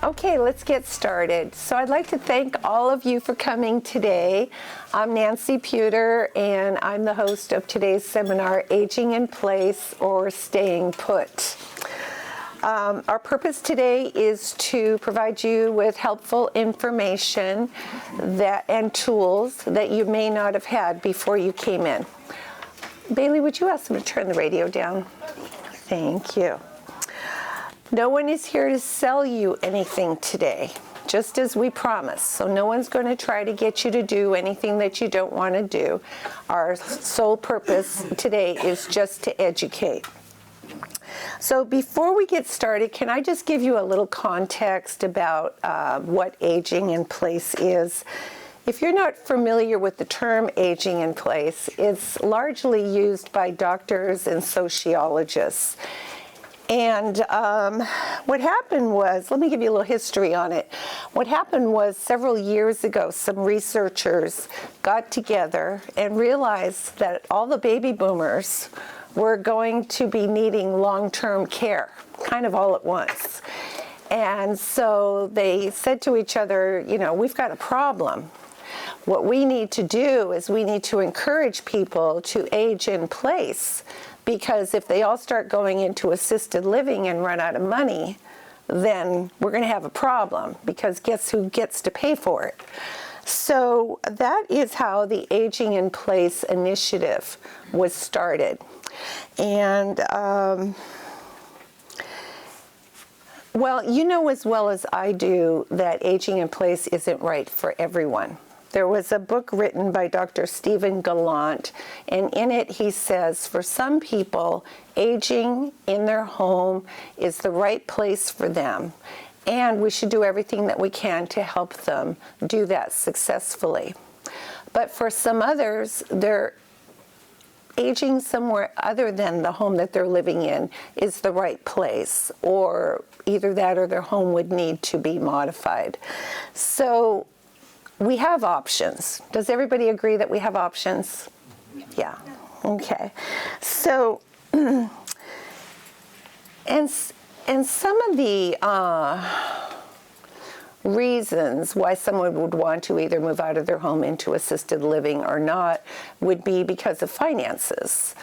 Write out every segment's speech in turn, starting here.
Okay, let's get started. So I'd like to thank all of you for coming today. I'm Nancy Puder, and I'm the host of today's seminar, Aging in Place or Staying Put. Our purpose today is to provide you with helpful information and tools that you may not have had before you came in. Bailey, would you ask them to turn the radio down? Thank you. No one is here to sell you anything today, just as we promised. So no one's going to try to get you to do anything that you don't want to do. Our sole purpose today is just to educate. So before we get started, can I just give you a little context about what aging in place is? If you're not familiar with the term aging in place, it's largely used by doctors and sociologists. And what happened was, let me give you a little history on it. What happened was several years ago, some researchers got together and realized that all the baby boomers were going to be needing long-term care, kind of all at once. And so they said to each other, you know, we've got a problem. What we need to do is we need to encourage people to age in place, because if they all start going into assisted living and run out of money, then we're going to have a problem, because guess who gets to pay for it? So that is how the Aging in Place initiative was started. And well, you know as well as I do that aging in place isn't right for everyone. There was a book written by Dr. Stephen Gallant, and in it he says, for some people, aging in their home is the right place for them, and we should do everything that we can to help them do that successfully. But for some others, they're aging somewhere other than the home that they're living in is the right place, or either that or their home would need to be modified. So we have options. Does everybody agree that we have options? Yeah. Okay. So, and some of the reasons why someone would want to either move out of their home into assisted living or not would be because of finances.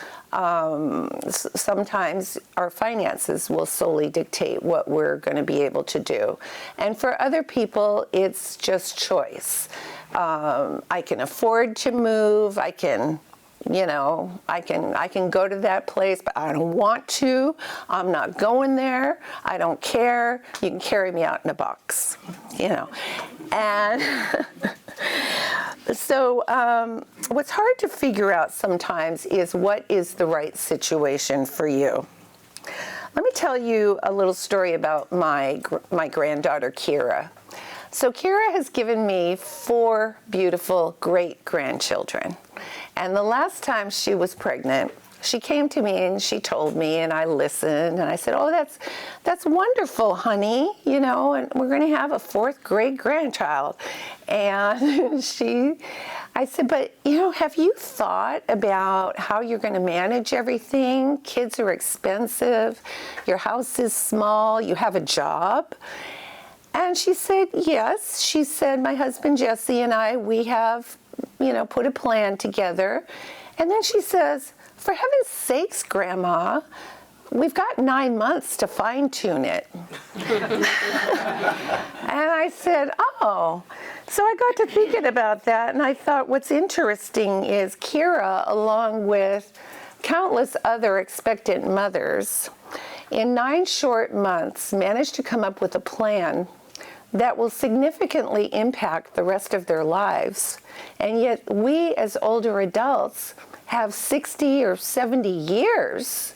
Sometimes our finances will solely dictate what we're going to be able to do. And for other people, it's just choice. I can afford to move. I can go to that place, but I don't want to. I'm not going there. I don't care. You can carry me out in a box, you know. And so what's hard to figure out sometimes is what is the right situation for you. Let me tell you a little story about my granddaughter, Kira. So Kira has given me 4 beautiful great-grandchildren. And the last time she was pregnant, she came to me and she told me, and I listened, and I said, oh, that's wonderful, honey, you know, and we're going to have a 4th great-grandchild. And I said, but, you know, have you thought about how you're going to manage everything? Kids are expensive. Your house is small. You have a job. And she said, yes. She said, my husband Jesse and I, we have, you know, put a plan together. And then she says, for heaven's sakes, Grandma, we've got 9 months to fine-tune it. And I said, oh. So I got to thinking about that, and I thought what's interesting is Kira, along with countless other expectant mothers, in 9 short months managed to come up with a plan that will significantly impact the rest of their lives. And yet we as older adults have 60 or 70 years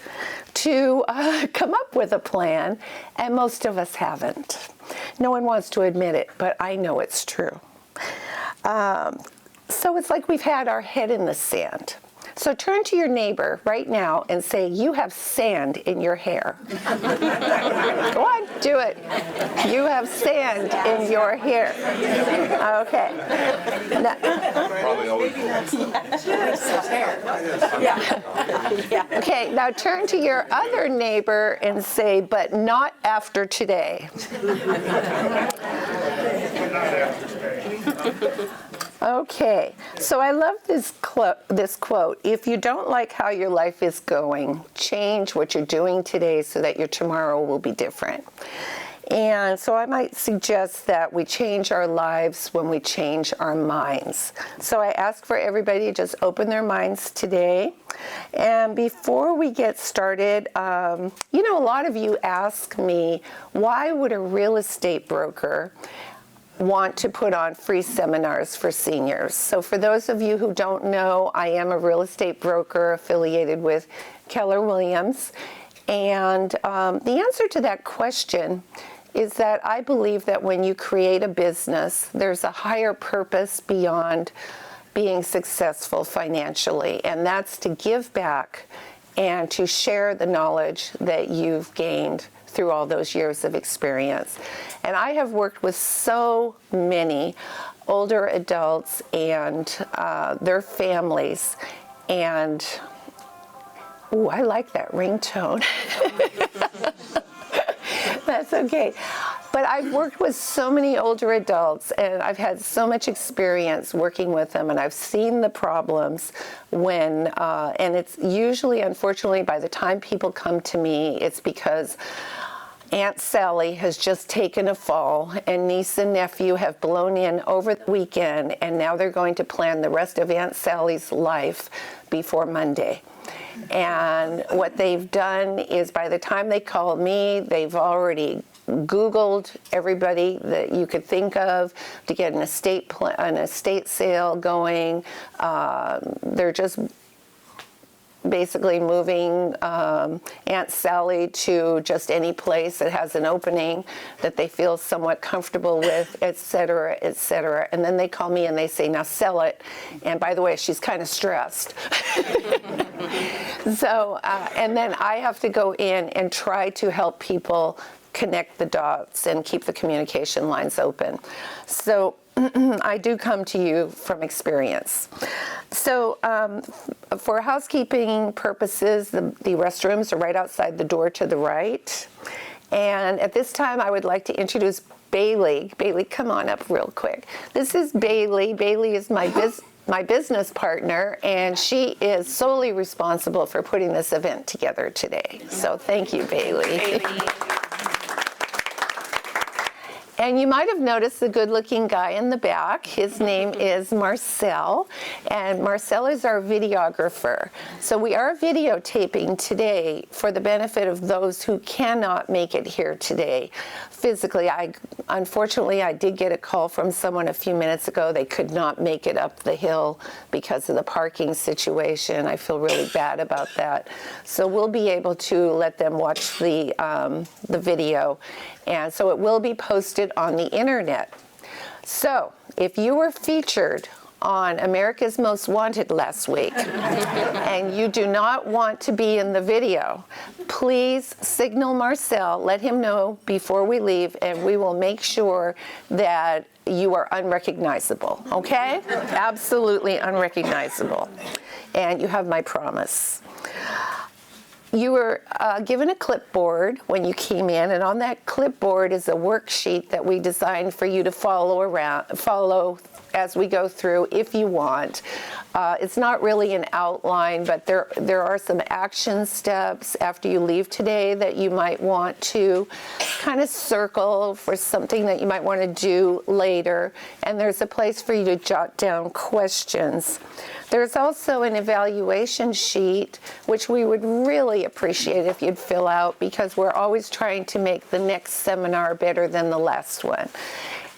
to come up with a plan, and most of us haven't. No one wants to admit it, but I know it's true. So it's like we've had our head in the sand. So turn to your neighbor right now and say, you have sand in your hair. Go on, do it. You have sand in your hair. Okay. Probably always. Okay, now turn to your other neighbor and say, but not after today. Okay, so I love this quote. If you don't like how your life is going, change what you're doing today so that your tomorrow will be different. And so I might suggest that we change our lives when we change our minds. So I ask for everybody to just open their minds today. And before we get started, a lot of you ask me, why would a real estate broker want to put on free seminars for seniors? So for those of you who don't know, I am a real estate broker affiliated with Keller Williams. And the answer to that question is that I believe that when you create a business, there's a higher purpose beyond being successful financially, and that's to give back and to share the knowledge that you've gained through all those years of experience. And I have worked with so many older adults and their families, and I like that ringtone. That's okay. But I've worked with so many older adults, and I've had so much experience working with them, and I've seen the problems when, and it's usually, unfortunately, by the time people come to me, it's because Aunt Sally has just taken a fall, and niece and nephew have blown in over the weekend, and now they're going to plan the rest of Aunt Sally's life before Monday. And what they've done is, by the time they call me, they've already Googled everybody that you could think of to get an estate sale going. They're just basically moving Aunt Sally to just any place that has an opening that they feel somewhat comfortable with, et cetera, et cetera. And then they call me and they say, now sell it. And by the way, she's kind of stressed. So, and then I have to go in and try to help people connect the dots and keep the communication lines open. So I do come to you from experience. So for housekeeping purposes, the restrooms are right outside the door to the right. And at this time, I would like to introduce Bailey. Bailey, come on up real quick. This is Bailey. Bailey is my business partner, and she is solely responsible for putting this event together today. So thank you, Bailey. And you might have noticed the good-looking guy in the back. His name is Marcel, and Marcel is our videographer. So we are videotaping today for the benefit of those who cannot make it here today physically. Unfortunately, I did get a call from someone a few minutes ago. They could not make it up the hill because of the parking situation. I feel really bad about that. So we'll be able to let them watch the video. And so it will be posted on the internet. So if you were featured on America's Most Wanted last week and you do not want to be in the video, please signal Marcel, let him know before we leave, and we will make sure that you are unrecognizable, okay? Absolutely unrecognizable. And you have my promise. You were given a clipboard when you came in, and on that clipboard is a worksheet that we designed for you to follow as we go through if you want. It's not really an outline, but there are some action steps after you leave today that you might want to kind of circle for something that you might want to do later, and there's a place for you to jot down questions. There's also an evaluation sheet, which we would really appreciate if you'd fill out, because we're always trying to make the next seminar better than the last one.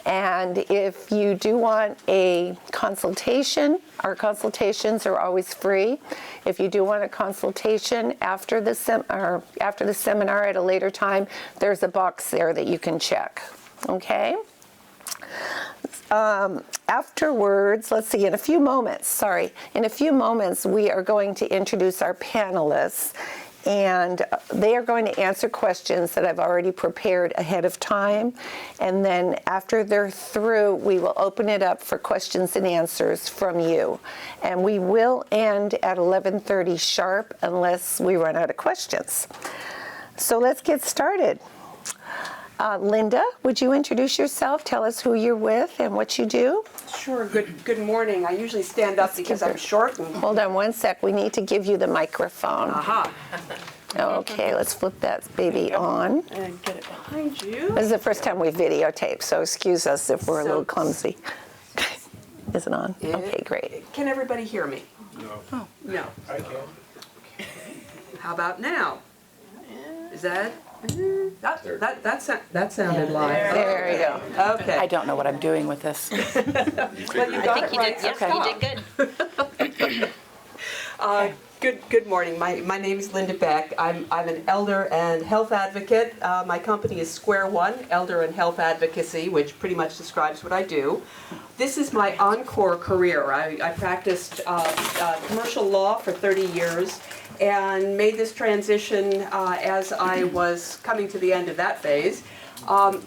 And if you do want a consultation, our consultations are always free. If you do want a consultation after the seminar at a later time, there's a box there that you can check. Okay? Afterwards, let's see, in a few moments, we are going to introduce our panelists. and they are going to answer questions that I've already prepared ahead of time. And then after they're through, we will open it up for questions and answers from you. And we will end at 11:30 sharp unless we run out of questions. So let's get started. Linda, would you introduce yourself? Tell us who you're with and what you do. Sure. Good morning. I usually stand up because I'm short. Hold on one sec. We need to give you the microphone. Aha. Okay, let's flip that baby on. And get it behind you. This is the first time we videotape, so excuse us if we're a little So- clumsy. Is it on? Okay, great. Can everybody hear me? No. No. I can. How about now? Is that? That sounded live. There you go. Okay. I don't know what I'm doing with this. Well, you got it right. Yep, you did good. Good morning. My name is Linda Beck. I'm an elder and health advocate. My company is Square One, Elder and Health Advocacy, which pretty much describes what I do. This is my encore career. I practiced commercial law for 30 years and made this transition as I was coming to the end of that phase.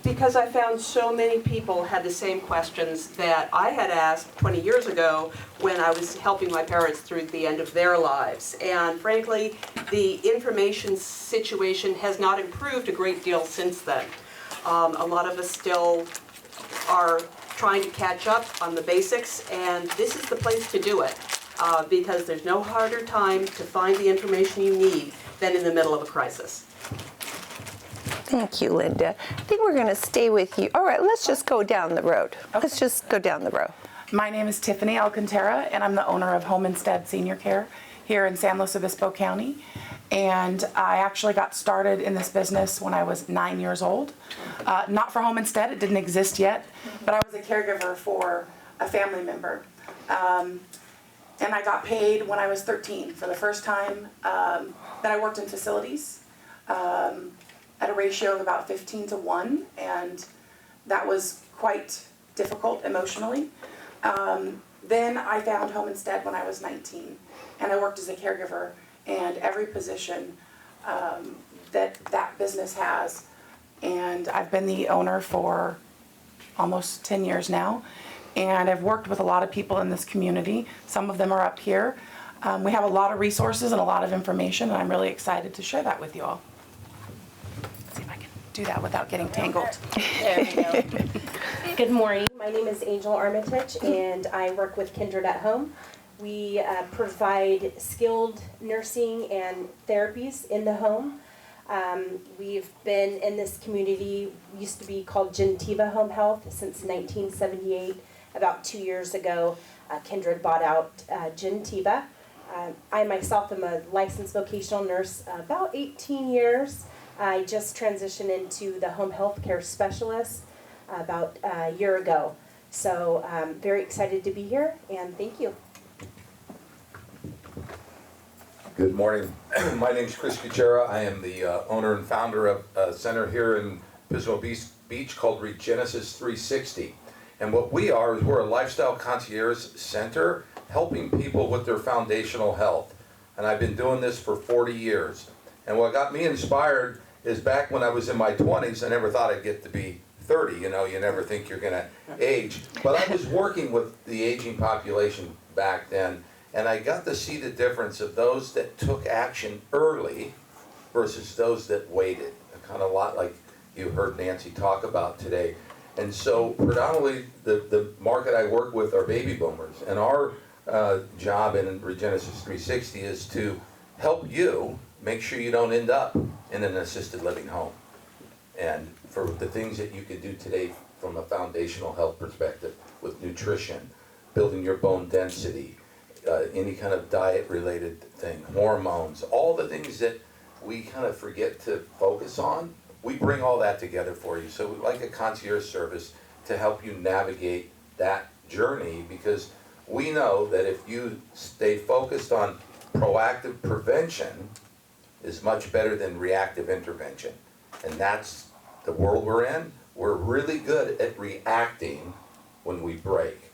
Because I found so many people had the same questions that I had asked 20 years ago when I was helping my parents through the end of their lives. And frankly, the information situation has not improved a great deal since then. A lot of us still are trying to catch up on the basics, and this is the place to do it. Because there's no harder time to find the information you need than in the middle of a crisis. Thank you, Linda. I think we're going to stay with you. All right, let's just go down the road. Let's just go down the road. My name is Tiffany Alcantara, and I'm the owner of Home Instead Senior Care here in San Luis Obispo County. And I actually got started in this business when I was 9 years old. Not for Home Instead, it didn't exist yet, but I was a caregiver for a family member. And I got paid when I was 13 for the first time that I worked in facilities. At a ratio of about 15-1, and that was quite difficult emotionally. Then I found Home Instead when I was 19, and I worked as a caregiver, and every position that business has, and I've been the owner for almost 10 years now, and I've worked with a lot of people in this community. Some of them are up here. We have a lot of resources and a lot of information, and I'm really excited to share that with you all. See if I can do that without getting tangled. There we go. Good morning. My name is Angel Armitage, and I work with Kindred at Home. We provide skilled nursing and therapies in the home. We've been in this community, used to be called Gentiva Home Health, since 1978. About 2 years ago, Kindred bought out Gentiva. I myself am a licensed vocational nurse about 18 years. I just transitioned into the home health care specialist about a year ago. So I'm very excited to be here, and thank you. Good morning. My name is Chris Kuchera. I am the owner and founder of a center here in Pismo Beach called Regenesis 360. And what we are is we're a lifestyle concierge center helping people with their foundational health. And I've been doing this for 40 years. And what got me inspired is back when I was in my 20s, I never thought I'd get to be 30. You know, you never think you're going to age. But I was working with the aging population back then, and I got to see the difference of those that took action early versus those that waited. Kind of a lot like you heard Nancy talk about today. And so predominantly the market I work with are baby boomers. And our job in Regenesis 360 is to help you make sure you don't end up in an assisted living home. And for the things that you can do today from a foundational health perspective with nutrition, building your bone density, any kind of diet related thing, hormones, all the things that we kind of forget to focus on, we bring all that together for you. So we'd like a concierge service to help you navigate that journey, because we know that if you stay focused on proactive prevention is much better than reactive intervention. And that's the world we're in. We're really good at reacting when we break.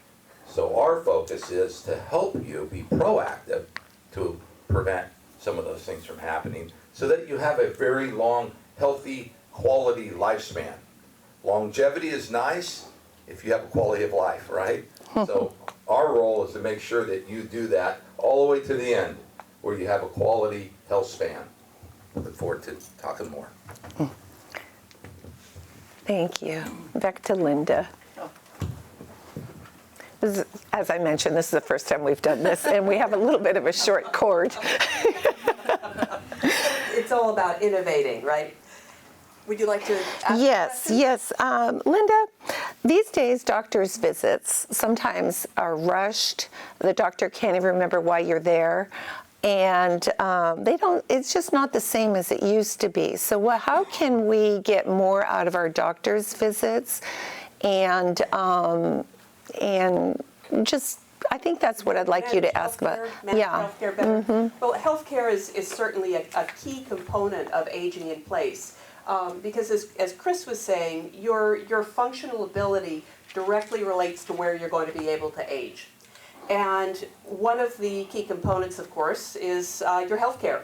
So our focus is to help you be proactive to prevent some of those things from happening so that you have a very long, healthy, quality lifespan. Longevity is nice if you have a quality of life, right? So our role is to make sure that you do that all the way to the end, where you have a quality health span. Look forward to talking more. Thank you. Back to Linda. As I mentioned, this is the first time we've done this, and we have a little bit of a short cord. It's all about innovating, right? Would you like to ask Yes, yes. Linda, these days doctor's visits sometimes are rushed. The doctor can't even remember why you're there. And it's just not the same as it used to be. So how can we get more out of our doctor's visits? And just, I think that's what I'd like you to ask about. Manage healthcare better. Well, healthcare is certainly a key component of aging in place. Because as Chris was saying, your functional ability directly relates to where you're going to be able to age. And one of the key components, of course, is your healthcare.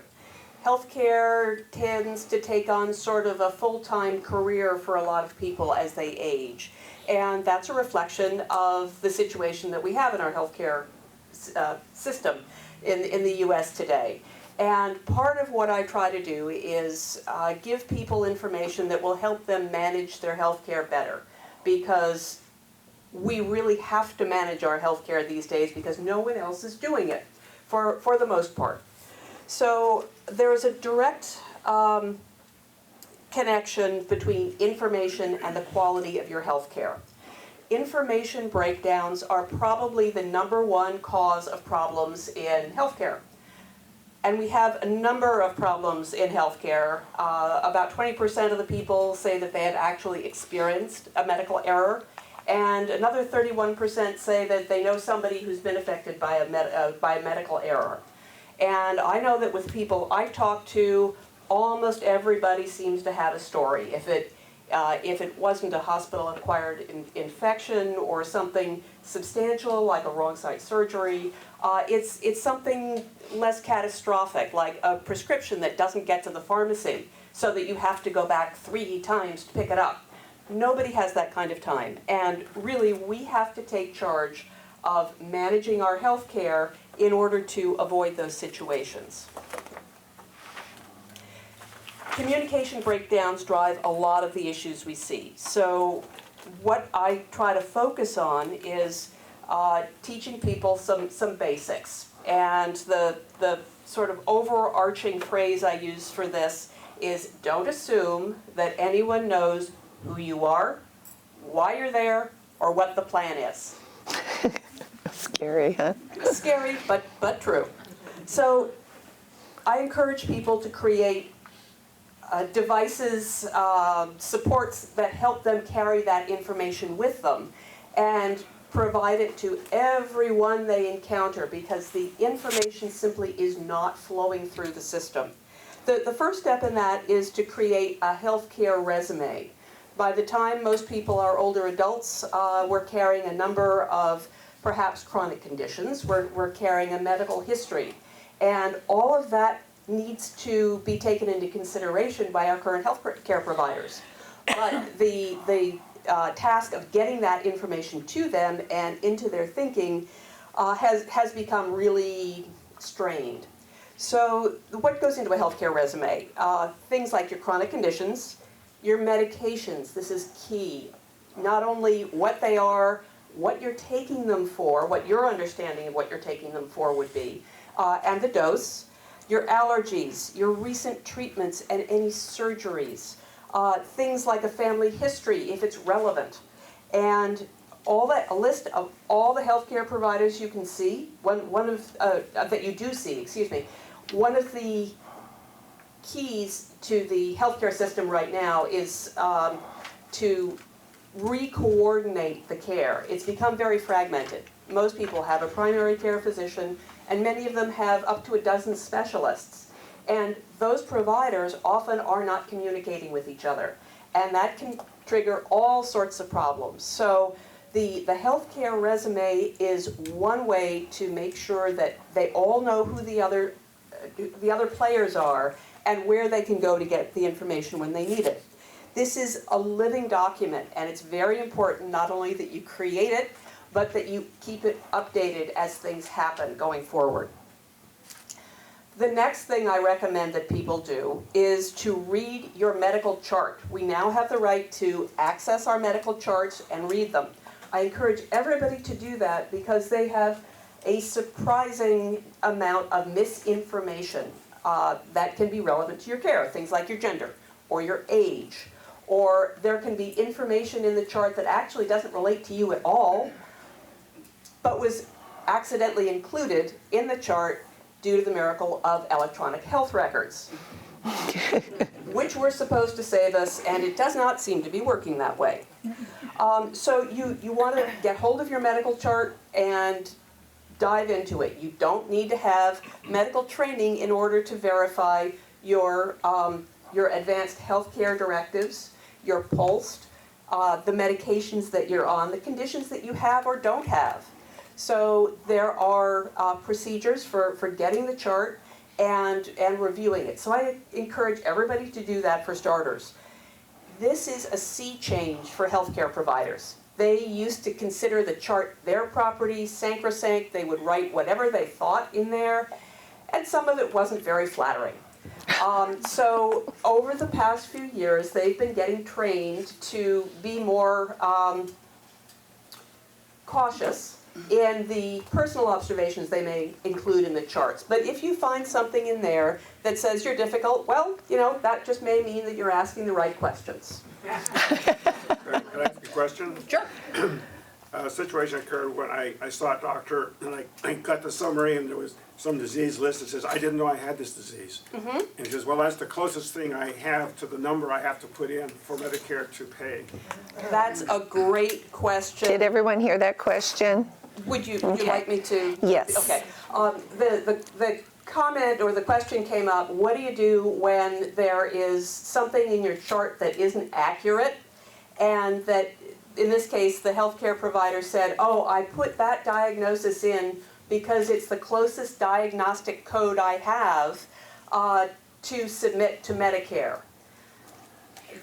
Healthcare tends to take on sort of a full-time career for a lot of people as they age. And that's a reflection of the situation that we have in our healthcare system in the U.S. today. And part of what I try to do is give people information that will help them manage their healthcare better, because we really have to manage our healthcare these days because no one else is doing it for the most part. So there is a direct connection between information and the quality of your healthcare. Information breakdowns are probably the #1 cause of problems in healthcare. And we have a number of problems in healthcare. About 20% of the people say that they have actually experienced a medical error, and another 31% say that they know somebody who's been affected by a medical error. And I know that with people I talk to, almost everybody seems to have a story. If it wasn't a hospital-acquired infection or something substantial like a wrong site surgery, it's something less catastrophic, like a prescription that doesn't get to the pharmacy so that you have to go back 3 times to pick it up. Nobody has that kind of time. And really, we have to take charge of managing our health care in order to avoid those situations. Communication breakdowns drive a lot of the issues we see. So what I try to focus on is teaching people some basics. And the sort of overarching phrase I use for this is, don't assume that anyone knows who you are, why you're there, or what the plan is. Scary, huh? Scary, but true. So I encourage people to create devices, supports that help them carry that information with them and provide it to everyone they encounter, because the information simply is not flowing through the system. The first step in that is to create a healthcare resume. By the time most people are older adults, we're carrying a number of perhaps chronic conditions. We're carrying a medical history. And all of that needs to be taken into consideration by our current health care providers. But the task of getting that information to them and into their thinking has become really strained. So what goes into a healthcare resume? Things like your chronic conditions, your medications. This is key. Not only what they are, what you're taking them for, what your understanding of what you're taking them for would be, and the dose, your allergies, your recent treatments and any surgeries, things like a family history if it's relevant, and a list of all the healthcare providers you can see, that you do see, excuse me. One of the keys to the healthcare system right now is to re-coordinate the care. It's become very fragmented. Most people have a primary care physician, and many of them have up to a dozen specialists. And those providers often are not communicating with each other. And that can trigger all sorts of problems. So the healthcare resume is one way to make sure that they all know who the other players are, and where they can go to get the information when they need it. This is a living document, and it's very important not only that you create it, but that you keep it updated as things happen going forward. The next thing I recommend that people do is to read your medical chart. We now have the right to access our medical charts and read them. I encourage everybody to do that because they have a surprising amount of misinformation that can be relevant to your care. Things like your gender or your age, or there can be information in the chart that actually doesn't relate to you at all, but was accidentally included in the chart due to the miracle of electronic health records, which were supposed to save us, and it does not seem to be working that way. So you want to get hold of your medical chart and dive into it. You don't need to have medical training in order to verify your advanced healthcare directives, your pulse, the medications that you're on, the conditions that you have or don't have. So there are procedures for getting the chart and reviewing it. So I encourage everybody to do that for starters. This is a sea change for healthcare providers. They used to consider the chart their property, sacrosanct. They would write whatever they thought in there, and some of it wasn't very flattering. So over the past few years, they've been getting trained to be more cautious in the personal observations they may include in the charts. But if you find something in there that says you're difficult, well, that just may mean that you're asking the right questions. Can I ask a question? Sure. A situation occurred when I saw a doctor and I got the summary and there was some disease list that says, I didn't know I had this disease. And he says, well, that's the closest thing I have to the number I have to put in for Medicare to pay. That's a great question. Did everyone hear that question? Would you like me to? Yes. Okay. The comment or the question came up, what do you do when there is something in your chart that isn't accurate? And that, in this case, the healthcare provider said, oh, I put that diagnosis in because it's the closest diagnostic code I have to submit to Medicare.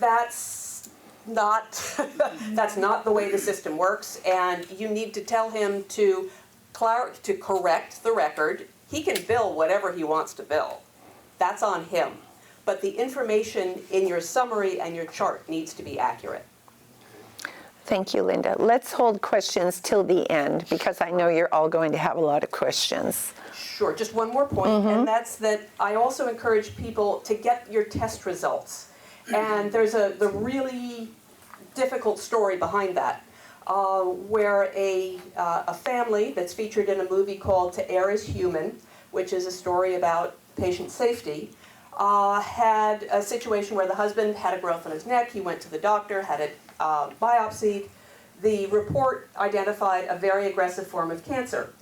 That's not the way the system works, and you need to tell him to correct the record. He can bill whatever he wants to bill. That's on him. But the information in your summary and your chart needs to be accurate. Thank you, Linda. Let's hold questions till the end because I know you're all going to have a lot of questions. Sure, just one more point, and that's that I also encourage people to get your test results. And there's the really difficult story behind that, where a family that's featured in a movie called To Err is Human, which is a story about patient safety, had a situation where the husband had a growth on his neck. He went to the doctor, had it biopsied. The report identified a very aggressive form of cancer.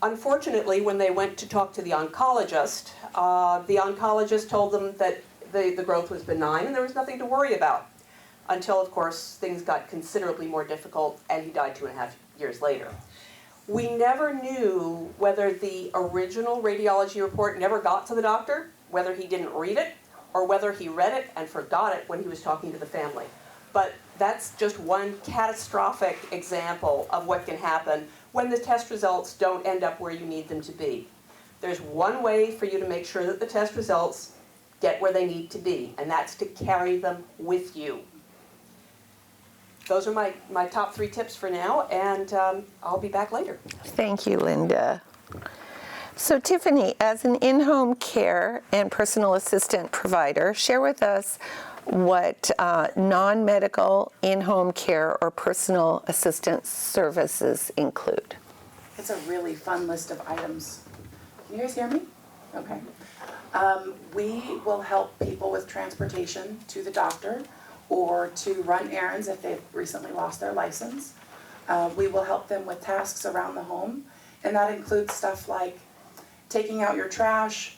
Unfortunately, when they went to talk to the oncologist told them that the growth was benign and there was nothing to worry about. Until, of course, things got considerably more difficult and he died 2.5 years later. We never knew whether the original radiology report never got to the doctor, whether he didn't read it, or whether he read it and forgot it when he was talking to the family. But that's just one catastrophic example of what can happen when the test results don't end up where you need them to be. There's one way for you to make sure that the test results get where they need to be, and that's to carry them with you. Those are my top 3 tips for now, and I'll be back later. Thank you, Linda. So Tiffany, as an in-home care and personal assistant provider, share with us what non-medical in-home care or personal assistant services include. It's a really fun list of items. Can you guys hear me? Okay. We will help people with transportation to the doctor or to run errands if they've recently lost their license. We will help them with tasks around the home, and that includes stuff like taking out your trash,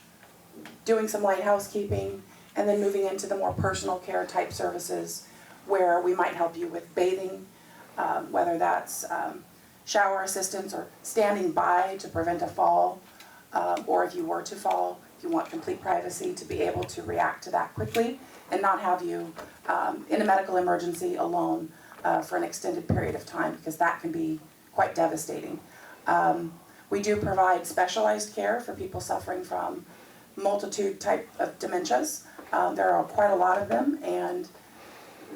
doing some light housekeeping, and then moving into the more personal care type services where we might help you with bathing, whether that's shower assistance or standing by to prevent a fall, or if you were to fall, You want complete privacy to be able to react to that quickly and not have you in a medical emergency alone for an extended period of time, because that can be quite devastating. We do provide specialized care for people suffering from multitude type of dementias. There are quite a lot of them, and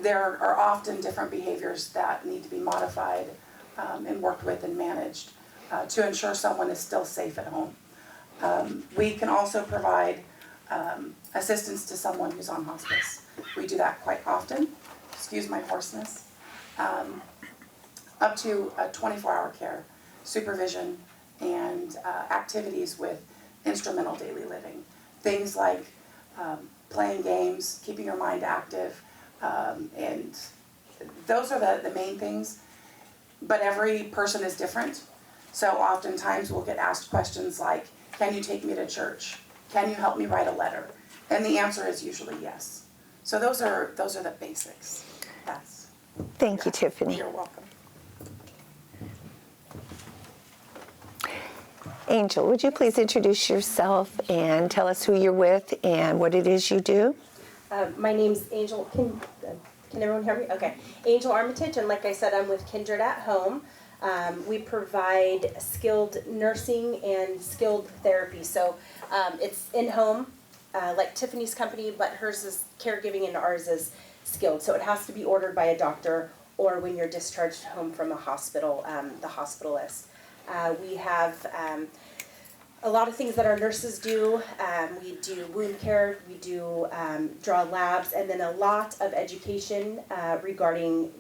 there are often different behaviors that need to be modified and worked with and managed to ensure someone is still safe at home. We can also provide assistance to someone who's on hospice. We do that quite often, excuse my hoarseness, up to 24-hour care, supervision, and activities with instrumental daily living. Things like playing games, keeping your mind active, and those are the main things. But every person is different, so oftentimes we'll get asked questions like, can you take me to church? Can you help me write a letter? And the answer is usually yes. So those are the basics. Thank you, Tiffany. You're welcome. Angel, would you please introduce yourself and tell us who you're with and what it is you do? My name's Angel. Can everyone hear me? Okay. Angel Armitage, and like I said, I'm with Kindred at Home. We provide skilled nursing and skilled therapy. So it's in-home, like Tiffany's company, but hers is caregiving and ours is skilled. So it has to be ordered by a doctor or when you're discharged home from a hospital, the hospitalist. We have a lot of things that our nurses do. We do wound care, we do draw labs, and then a lot of education regarding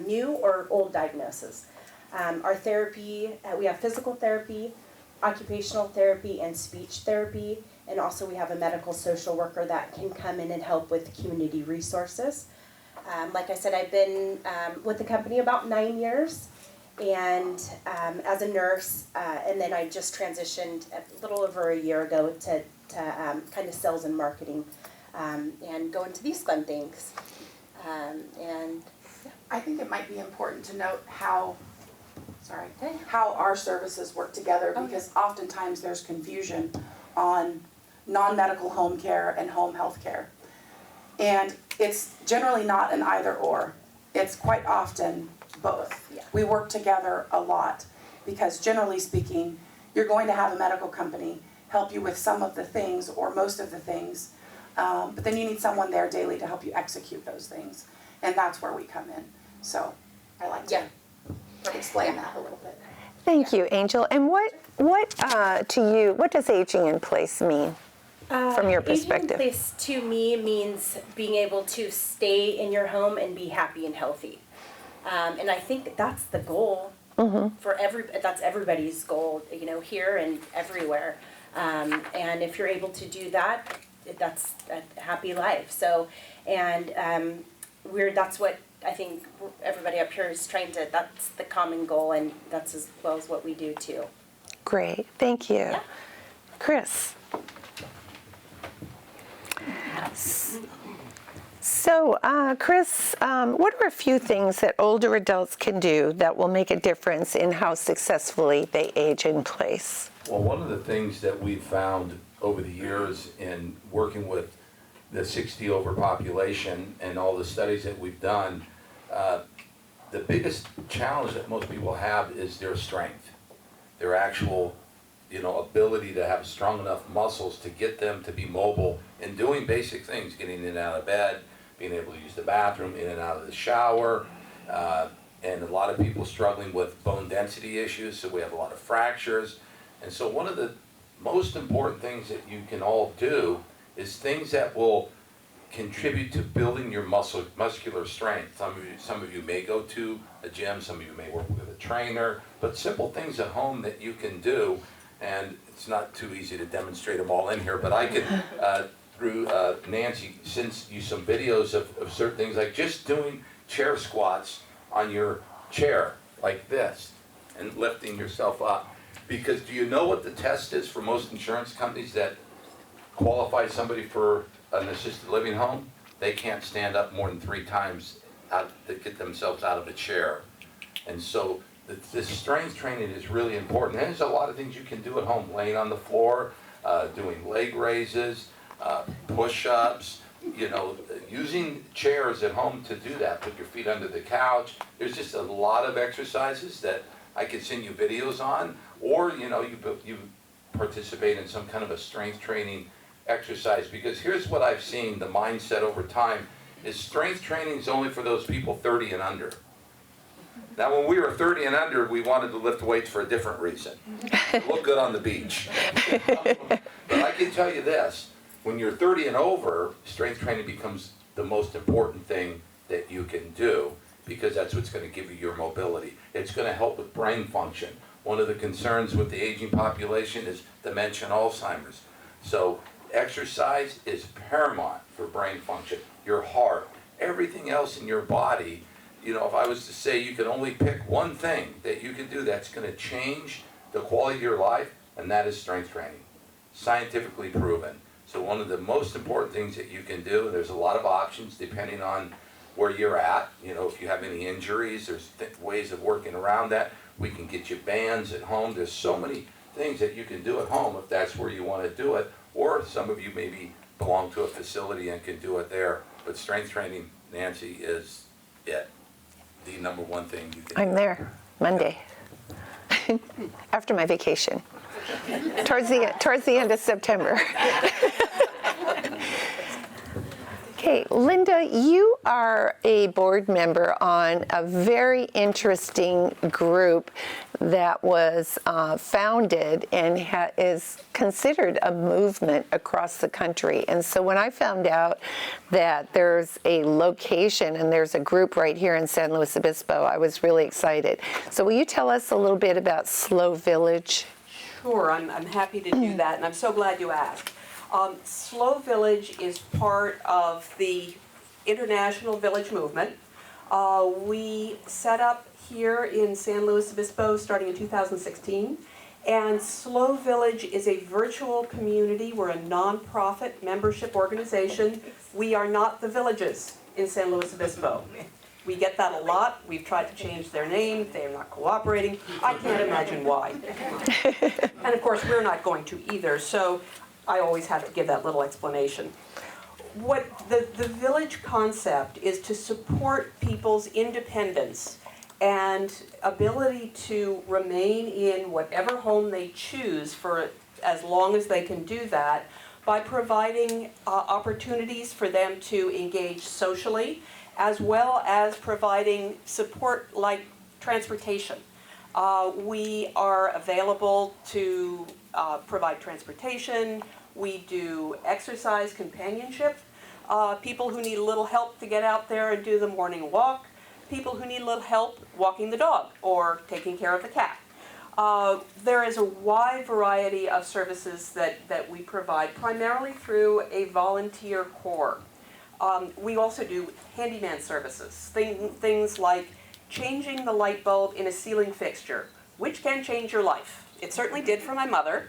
new or old diagnoses. Our therapy, we have physical therapy, occupational therapy, and speech therapy, and also we have a medical social worker that can come in and help with community resources. Like I said, I've been with the company about 9 years, and as a nurse, and then I just transitioned a little over a year ago to kind of sales and marketing, and go into these fun things. And I think it might be important to note how our services work together, because oftentimes there's confusion on non-medical home care and home health care. And it's generally not an either or. It's quite often both. Yeah. We work together a lot because generally speaking, you're going to have a medical company help you with some of the things or most of the things, but then you need someone there daily to help you execute those things. And that's where we come in. So I like to explain that a little bit. Thank you, Angel. And what does aging in place mean from your perspective? Aging in place to me means being able to stay in your home and be happy and healthy. And I think that's the goal for that's everybody's goal, here and everywhere. And if you're able to do that, that's a happy life. So, and that's what I think everybody up here is that's the common goal, and that's as well as what we do too. Great, thank you. Yeah. Chris. So, Chris, what are a few things that older adults can do that will make a difference in how successfully they age in place? Well, one of the things that we've found over the years in working with the 60 over population and all the studies that we've done, the biggest challenge that most people have is their strength, their actual ability to have strong enough muscles to get them to be mobile in doing basic things, getting in and out of bed, being able to use the bathroom, in and out of the shower, and a lot of people struggling with bone density issues, so we have a lot of fractures. And so one of the most important things that you can all do is things that will contribute to building your muscular strength. Some of you may go to a gym, some of you may work with a trainer, but simple things at home that you can do, and it's not too easy to demonstrate them all in here, but I could, through Nancy, send you some videos of certain things, like just doing chair squats on your chair, like this, and lifting yourself up. Because do you know what the test is for most insurance companies that qualify somebody for an assisted living home? They can't stand up more than 3 times to get themselves out of a chair. And so the strength training is really important. And there's a lot of things you can do at home, laying on the floor, doing leg raises, push-ups, using chairs at home to do that. Put your feet under the couch. There's just a lot of exercises that I could send you videos on, or you participate in some kind of a strength training exercise, because here's what I've seen, the mindset over time is strength training is only for those people 30 and under. Now when we were 30 and under, we wanted to lift weights for a different reason. To look good on the beach. But I can tell you this, when you're 30 and over, strength training becomes the most important thing that you can do, because that's what's going to give you your mobility. It's going to help with brain function. One of the concerns with the aging population is dementia and Alzheimer's. So exercise is paramount for brain function. Your heart, everything else in your body. If I was to say you could only pick one thing that you can do that's going to change the quality of your life, and that is strength training. Scientifically proven. So one of the most important things that you can do, and there's a lot of options depending on where you're at. If you have any injuries, there's ways of working around that. We can get you bands at home. There's so many things that you can do at home if that's where you want to do it. Or some of you maybe belong to a facility and can do it there. But strength training, Nancy, is it. The number one thing you can do. I'm there Monday after my vacation towards the end of September. Okay, Linda, you are a board member on a very interesting group that was founded and is considered a movement across the country. And so when I found out that there's a location and there's a group right here in San Luis Obispo, I was really excited. So will you tell us a little bit about Slow Village? Sure, I'm happy to do that, and I'm so glad you asked. Slow Village is part of the International Village Movement. We set up here in San Luis Obispo starting in 2016, and Slow Village is a virtual community. We're a nonprofit membership organization. We are not the villages in San Luis Obispo. We get that a lot. We've tried to change their name. They're not cooperating. I can't imagine why. And of course, we're not going to either. So I always have to give that little explanation. What the village concept is to support people's independence and ability to remain in whatever home they choose for as long as they can do that, by providing opportunities for them to engage socially, as well as providing support like transportation. We are available to provide transportation. We do exercise companionship. People who need a little help to get out there and do the morning walk. People who need a little help walking the dog or taking care of the cat. There is a wide variety of services that we provide, primarily through a volunteer corps. We also do handyman services, things like changing the light bulb in a ceiling fixture, which can change your life. It certainly did for my mother.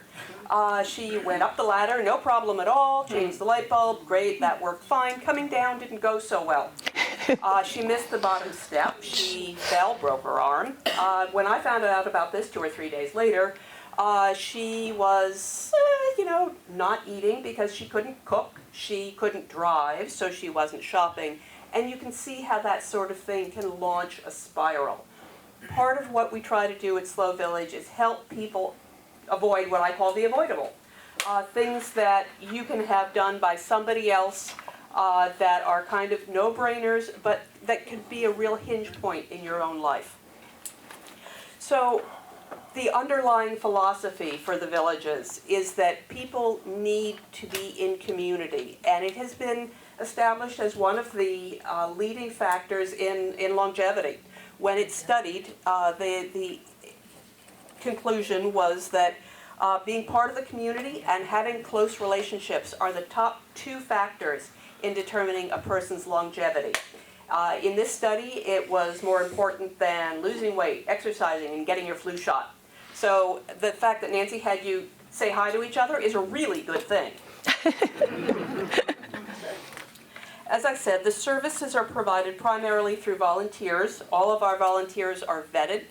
She went up the ladder, no problem at all, changed the light bulb, great, that worked fine. Coming down didn't go so well. She missed the bottom step, she fell, broke her arm. When I found out about this 2 or 3 days later, she was, not eating because she couldn't cook, she couldn't drive, so she wasn't shopping. And you can see how that sort of thing can launch a spiral. Part of what we try to do at Slow Village is help people avoid what I call the avoidable. Things that you can have done by somebody else that are kind of no-brainers, but that could be a real hinge point in your own life. So the underlying philosophy for the villages is that people need to be in community, and it has been established as one of the leading factors in longevity. When it's studied, the conclusion was that being part of the community and having close relationships are the top 2 factors in determining a person's longevity. In this study, it was more important than losing weight, exercising, and getting your flu shot. So the fact that Nancy had you say hi to each other is a really good thing. As I said, the services are provided primarily through volunteers. All of our volunteers are vetted.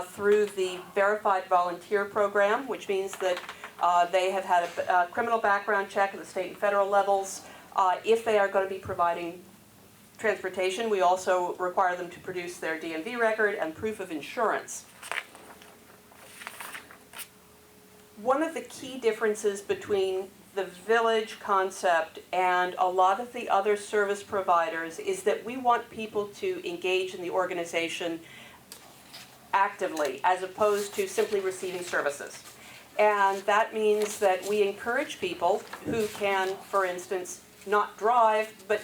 through the Verified Volunteer Program, which means that they have had a criminal background check at the state and federal levels. If they are going to be providing transportation, we also require them to produce their DMV record and proof of insurance. One of the key differences between the village concept and a lot of the other service providers is that we want people to engage in the organization actively as opposed to simply receiving services. And that means that we encourage people who can, for instance, not drive but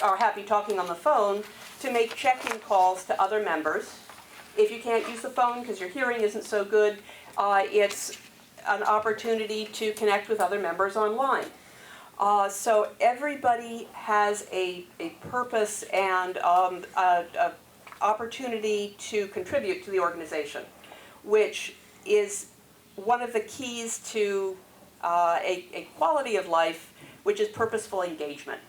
are happy talking on the phone to make check-in calls to other members. If you can't use the phone because your hearing isn't so good, it's an opportunity to connect with other members online. So everybody has a purpose and a opportunity to contribute to the organization, which is one of the keys to a quality of life, which is purposeful engagement.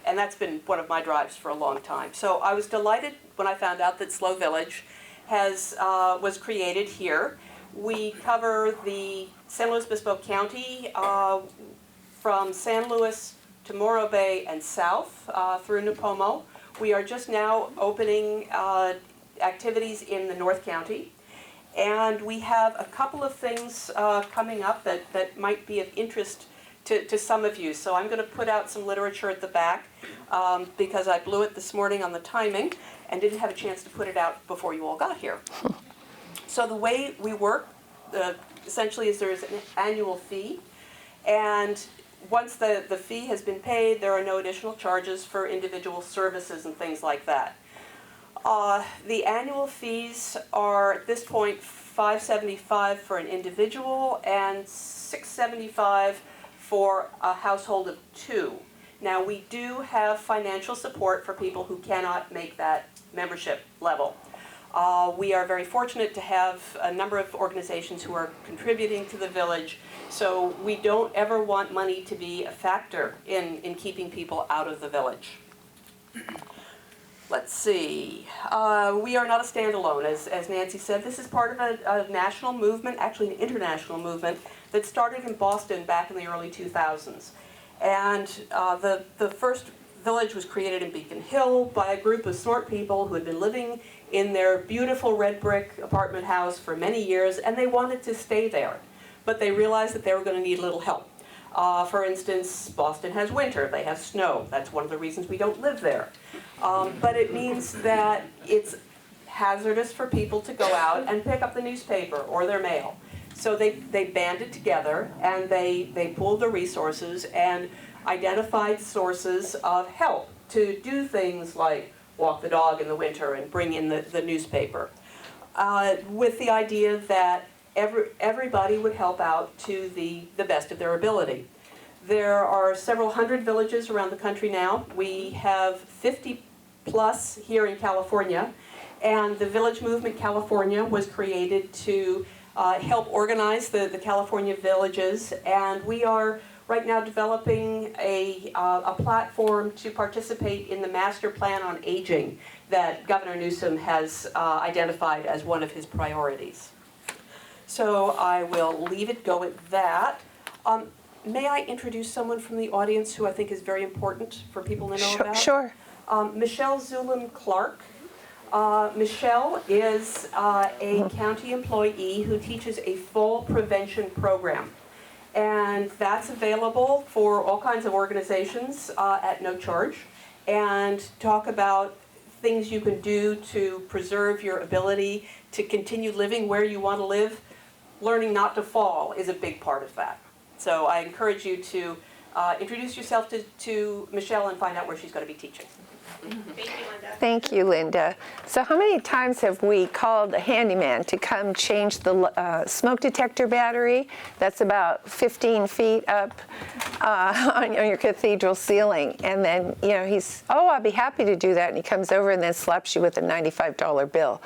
And that's been one of my drives for a long time. So I was delighted when I found out that SLO Village was created here. We cover the San Luis Obispo County from San Luis to Morro Bay and south through Nipomo. We are just now opening activities in the North County. And we have a couple of things coming up that might be of interest to some of you. So I'm going to put out some literature at the back because I blew it this morning on the timing and didn't have a chance to put it out before you all got here. So the way we work essentially is there is an annual fee, and once the fee has been paid, there are no additional charges for individual services and things like that. The annual fees are at this point $575 for an individual and $675 for a household of 2. Now we do have financial support for people who cannot make that membership level. We are very fortunate to have a number of organizations who are contributing to the village, so we don't ever want money to be a factor in keeping people out of the village. Let's see. We are not a standalone, as Nancy said. This is part of a national movement, actually an international movement, that started in Boston back in the early 2000s. And the first village was created in Beacon Hill by a group of smart people who had been living in their beautiful red brick apartment house for many years, and they wanted to stay there. But they realized that they were going to need a little help. For instance, Boston has winter, they have snow. That's one of the reasons we don't live there. But it means that it's hazardous for people to go out and pick up the newspaper or their mail. So they banded together and they pooled their resources and identified sources of help to do things like walk the dog in the winter and bring in the newspaper, with the idea that everybody would help out to the best of their ability. There are several hundred villages around the country now. We have 50 plus here in California, and the Village Movement California was created to help organize the California villages, and we are right now developing a platform to participate in the Master Plan on Aging that Governor Newsom has identified as one of his priorities. So I will leave it go at that. May I introduce someone from the audience who I think is very important for people to know about? Sure. Michelle Zulem Clark. Michelle is a county employee who teaches a fall prevention program. And that's available for all kinds of organizations at no charge, and talk about things you can do to preserve your ability to continue living where you want to live. Learning not to fall is a big part of that. So I encourage you to introduce yourself to Michelle and find out where she's going to be teaching. Thank you, Linda. Thank you, Linda. So how many times have we called a handyman to come change the smoke detector battery that's about 15 feet up on your cathedral ceiling? And then, he's, I'll be happy to do that. And he comes over and then slaps you with a $95 bill.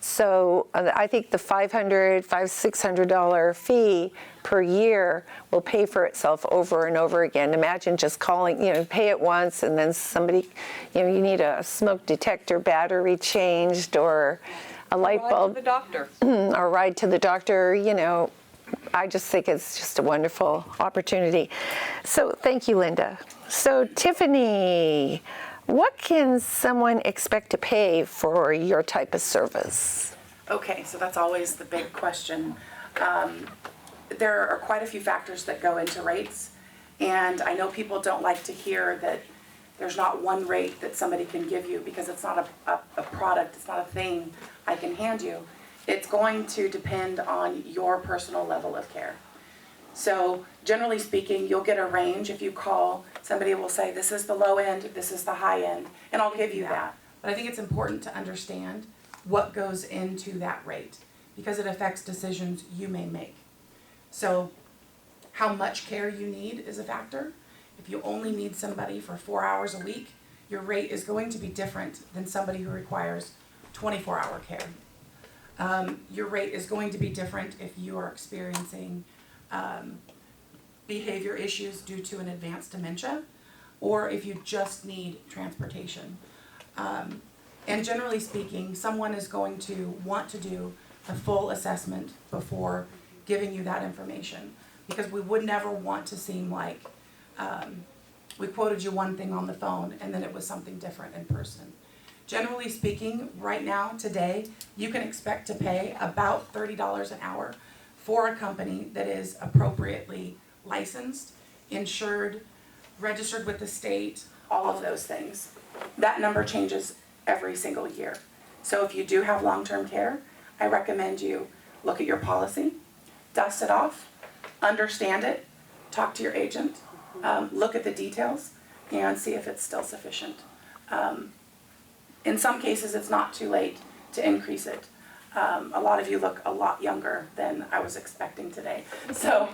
So I think the $600 fee per year will pay for itself over and over again. Imagine just calling, pay it once and then somebody, you need a smoke detector battery changed or a light Ride to bulb the doctor. or ride to the doctor, I just think it's just a wonderful opportunity. So thank you, Linda. So Tiffany, what can someone expect to pay for your type of service? Okay, so that's always the big question. There are quite a few factors that go into rates, and I know people don't like to hear that there's not one rate that somebody can give you because it's not a product, it's not a thing I can hand you. It's going to depend on your personal level of care. So generally speaking, you'll get a range. If you call, somebody will say, this is the low end, this is the high end, and I'll give you that. But I think it's important to understand what goes into that rate because it affects decisions you may make. So how much care you need is a factor. If you only need somebody for 4 hours a week, your rate is going to be different than somebody who requires 24-hour care. Your rate is going to be different if you are experiencing behavior issues due to an advanced dementia, or if you just need transportation. And generally speaking, someone is going to want to do a full assessment before giving you that information, because we would never want to seem like we quoted you one thing on the phone and then it was something different in person. Generally speaking, right now, today, you can expect to pay about $30 an hour for a company that is appropriately licensed, insured, registered with the state, all of those things. That number changes every single year. So if you do have long-term care, I recommend you look at your policy, dust it off, understand it, talk to your agent, look at the details, and see if it's still sufficient. In some cases, it's not too late to increase it. A lot of you look a lot younger than I was expecting today. So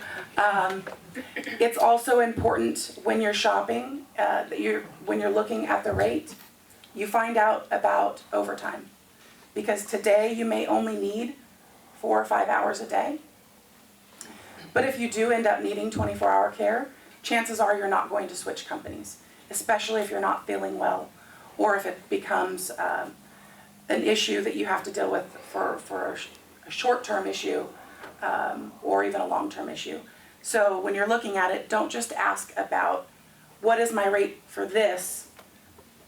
it's also important when you're shopping, when you're looking at the rate, you find out about overtime. Because today you may only need 4 or 5 hours a day. But if you do end up needing 24-hour care, chances are you're not going to switch companies, especially if you're not feeling well, or if it becomes an issue that you have to deal with for a short-term issue, or even a long-term issue. So when you're looking at it, don't just ask about, what is my rate for this?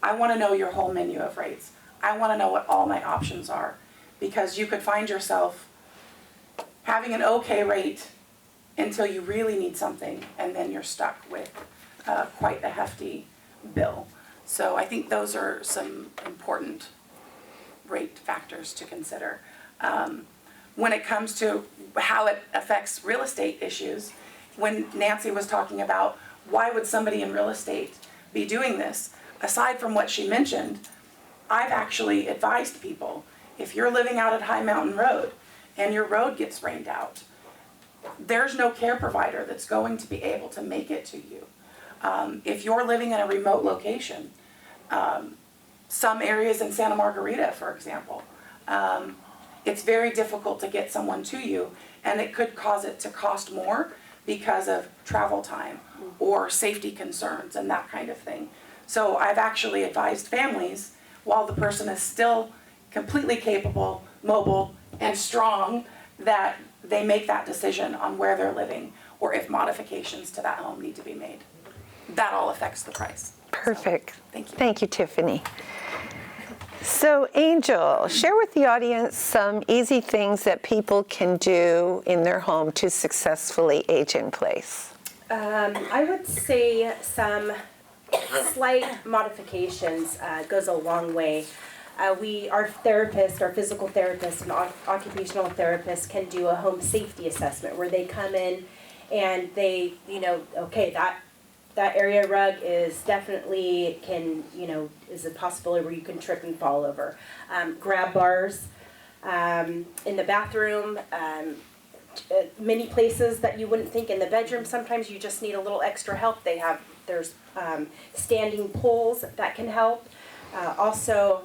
I want to know your whole menu of rates. I want to know what all my options are, because you could find yourself having an okay rate until you really need something, and then you're stuck with quite a hefty bill. So I think those are some important rate factors to consider. When it comes to how it affects real estate issues, when Nancy was talking about why would somebody in real estate be doing this, aside from what she mentioned, I've actually advised people, if you're living out at High Mountain Road and your road gets rained out, there's no care provider that's going to be able to make it to you. If you're living in a remote location, some areas in Santa Margarita, for example, it's very difficult to get someone to you, and it could cause it to cost more because of travel time or safety concerns and that kind of thing. So I've actually advised families, while the person is still completely capable, mobile, and strong, that they make that decision on where they're living or if modifications to that home need to be made. That all affects the price. Perfect. So, thank you. Thank you, Tiffany. So, Angel, share with the audience some easy things that people can do in their home to successfully age in place. I would say some slight modifications goes a long way. Our therapists, our physical therapists and occupational therapists can do a home safety assessment where they come in and they, okay, that area rug is definitely is a possibility where you can trip and fall over. Grab bars in the bathroom, many places that you wouldn't think in the bedroom. Sometimes you just need a little extra help. There's standing poles that can help. Also,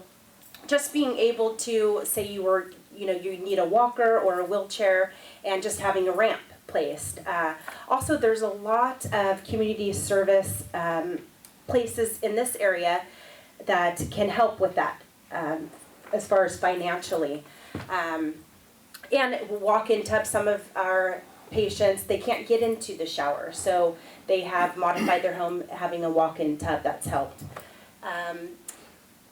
just being able to say you need a walker or a wheelchair and just having a ramp placed. Also, there's a lot of community service places in this area that can help with that as far as financially. And walk-in tubs, some of our patients, they can't get into the shower, so they have modified their home having a walk-in tub. That's helped.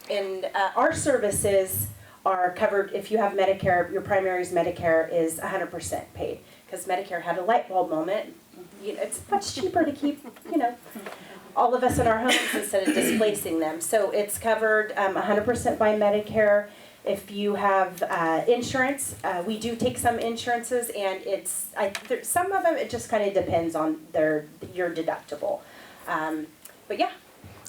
And our services are covered. If you have Medicare, your primary's Medicare is 100% paid, because Medicare had a light bulb moment. It's much cheaper to keep, all of us in our homes instead of displacing them. So it's covered 100% by Medicare. If you have insurance, we do take some insurances, and some of them, it just kind of depends on your deductible. But yeah.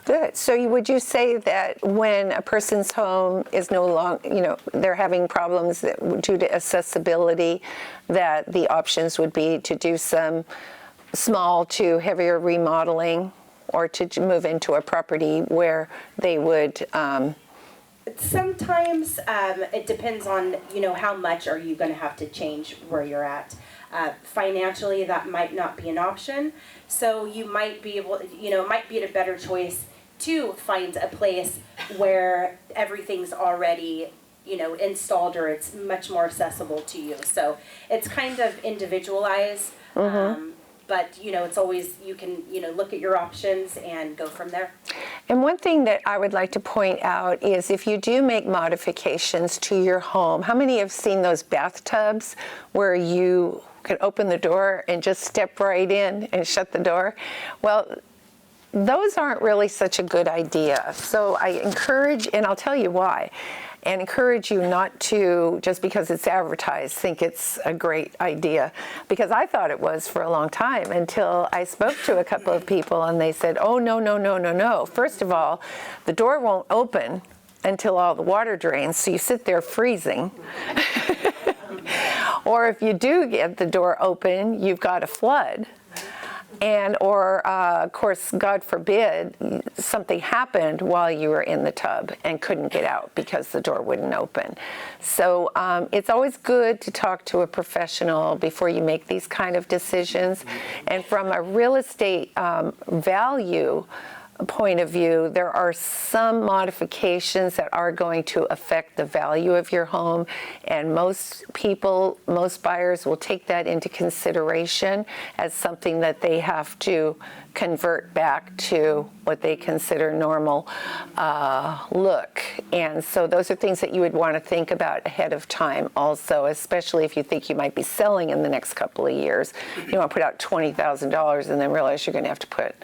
Good. So would you say that when a person's home is no longer, they're having problems due to accessibility, that the options would be to do some small to heavier remodeling, or to move into a property where they would... Sometimes it depends on, how much are you going to have to change where you're at. Financially, that might not be an option. So you might be able, it might be a better choice to find a place where everything's already, installed, or it's much more accessible to you. So it's kind of individualized. But, it's always, you can, look at your options and go from there. And one thing that I would like to point out is, if you do make modifications to your home, how many have seen those bathtubs where you can open the door and just step right in and shut the door? Well, those aren't really such a good idea. So I encourage, and I'll tell you why, and encourage you not to, just because it's advertised, think it's a great idea. Because I thought it was for a long time, until I spoke to a couple of people and they said, oh, no, no, no, no, no. First of all, the door won't open until all the water drains, so you sit there freezing. Or if you do get the door open, you've got a flood. Or of course, God forbid, something happened while you were in the tub and couldn't get out because the door wouldn't open. So it's always good to talk to a professional before you make these kind of decisions. And from a real estate value point of view, there are some modifications that are going to affect the value of your home, and most buyers will take that into consideration as something that they have to convert back to what they consider normal look. And so those are things that you would want to think about ahead of time also, especially if you think you might be selling in the next couple of years. You don't want to put out $20,000 and then realize you're going to have to put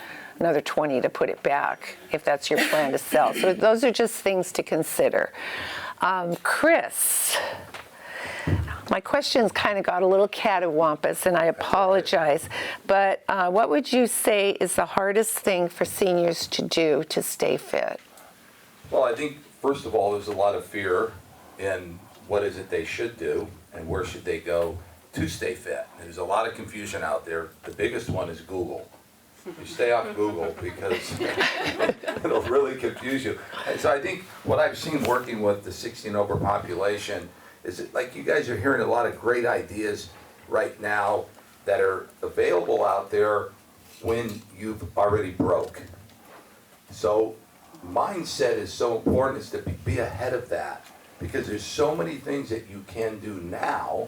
another 20 to put it back, if that's your plan to sell. So those are just things to consider. Chris, my questions kind of got a little cattywampus, and I apologize, but what would you say is the hardest thing for seniors to do to stay fit? Well, I think, first of all, there's a lot of fear in what is it they should do and where should they go to stay fit. There's a lot of confusion out there. The biggest one is Google. You stay off Google, because it'll really confuse you. And so I think what I've seen working with the 60 and over population is that, like, you guys are hearing a lot of great ideas right now that are available out there when you've already broke. So mindset is so important, is to be ahead of that, because there's so many things that you can do now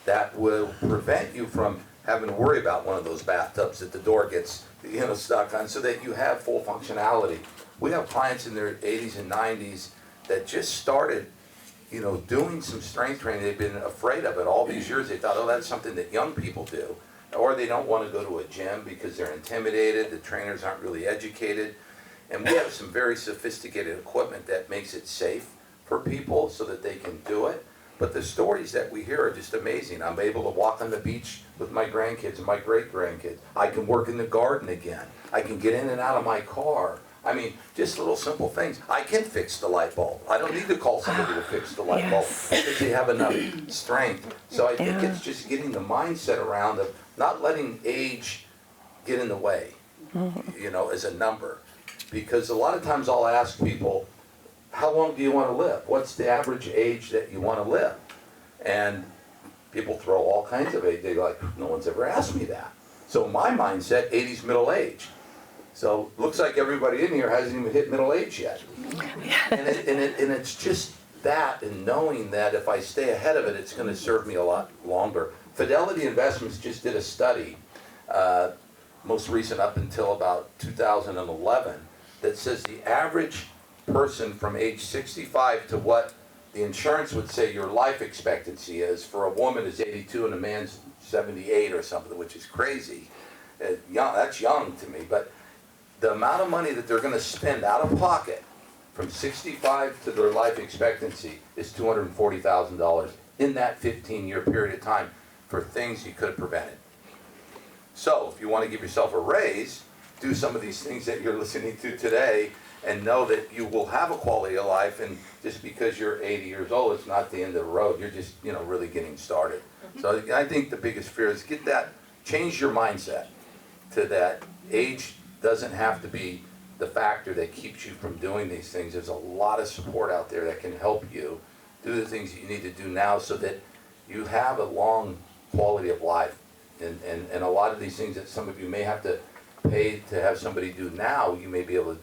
that will prevent you from having to worry about one of those bathtubs that the door gets stuck on, so that you have full functionality. We have clients in their 80s and 90s that just started doing some strength training. They've been afraid of it all these years. They thought, oh, that's something that young people do. Or they don't want to go to a gym because they're intimidated, the trainers aren't really educated. And we have some very sophisticated equipment that makes it safe for people so that they can do it. But the stories that we hear are just amazing. I'm able to walk on the beach with my grandkids and my great-grandkids. I can work in the garden again. I can get in and out of my car. I mean, just little simple things. I can fix the light bulb. I don't need to call somebody to fix the light bulb because they have enough strength. So I think it's just getting the mindset around of not letting age get in the way, as a number. Because a lot of times I'll ask people, how long do you want to live? What's the average age that you want to live? And people throw all kinds of age. They're like, no one's ever asked me that. So my mindset, 80's middle age. So looks like everybody in here hasn't even hit middle age yet. And it's just that and knowing that if I stay ahead of it, it's going to serve me a lot longer. Fidelity Investments just did a study, most recent up until about 2011, that says the average person from age 65 to what the insurance would say your life expectancy is for a woman is 82 and a man's 78 or something, which is crazy. That's young to me, but the amount of money that they're going to spend out of pocket from 65 to their life expectancy is $240,000 in that 15-year period of time for things you could have prevented. So if you want to give yourself a raise, do some of these things that you're listening to today and know that you will have a quality of life, and just because you're 80 years old, it's not the end of the road. You're just, really getting started. So I think the biggest fear is change your mindset to that age doesn't have to be the factor that keeps you from doing these things. There's a lot of support out there that can help you do the things that you need to do now so that you have a long quality of life. And a lot of these things that some of you may have to pay to have somebody do now, you may be able to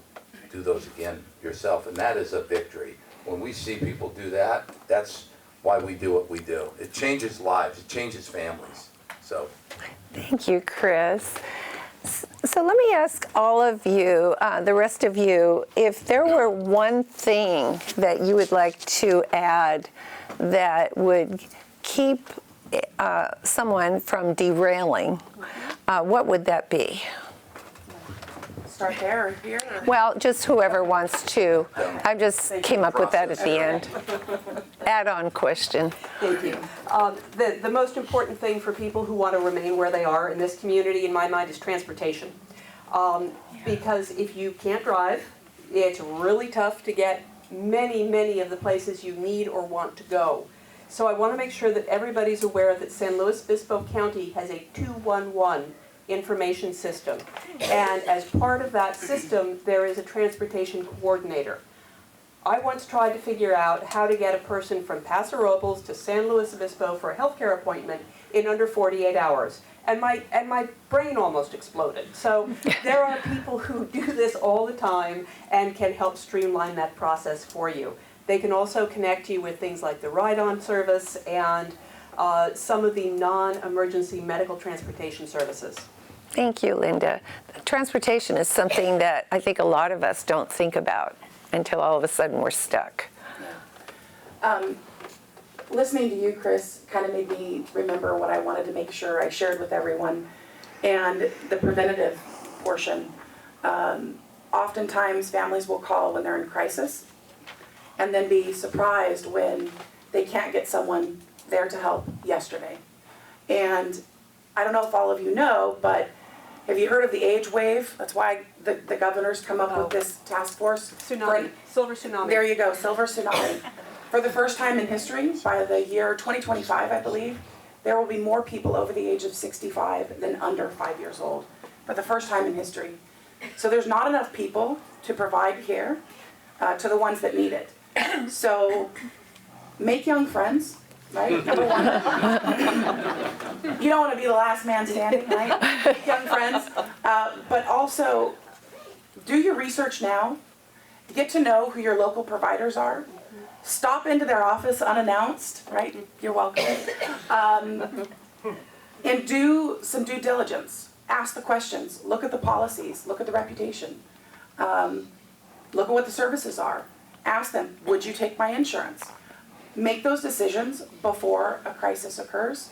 do those again yourself. And that is a victory. When we see people do that, that's why we do what we do. It changes lives. It changes families. So. Thank you, Chris. So let me ask all of you, the rest of you, if there were one thing that you would like to add that would keep someone from derailing, what would that be? Start there or here? Or? Well, just whoever wants to. I just came up with that at the end. Add-on question. Thank you. The most important thing for people who want to remain where they are in this community, in my mind, is transportation. Because if you can't drive, it's really tough to get many of the places you need or want to go. So I want to make sure that everybody's aware that San Luis Obispo County has a 211 information system. And as part of that system, there is a transportation coordinator. I once tried to figure out how to get a person from Paso Robles to San Luis Obispo for a healthcare appointment in under 48 hours. And my brain almost exploded. So there are people who do this all the time and can help streamline that process for you. They can also connect you with things like the ride-on service and some of the non-emergency medical transportation services. Thank you, Linda. Transportation is something that I think a lot of us don't think about until all of a sudden we're stuck. Listening to you, Chris, kind of made me remember what I wanted to make sure I shared with everyone, and the preventative portion. Oftentimes, families will call when they're in crisis, and then be surprised when they can't get someone there to help yesterday. And I don't know if all of you know, but have you heard of the age wave? That's why the governor's come up with this task force. Tsunami, silver tsunami. There you go, silver tsunami. For the first time in history, by the year 2025, I believe, there will be more people over the age of 65 than under 5 years old. For the first time in history. So there's not enough people to provide care to the ones that need it. So make young friends, right? Number one. You don't want to be the last man standing, right? Make young friends. But also, do your research now. Get to know who your local providers are. Stop into their office unannounced, right? You're welcome. And do some due diligence. Ask the questions. Look at the policies. Look at the reputation. Look at what the services are. Ask them, would you take my insurance? Make those decisions before a crisis occurs,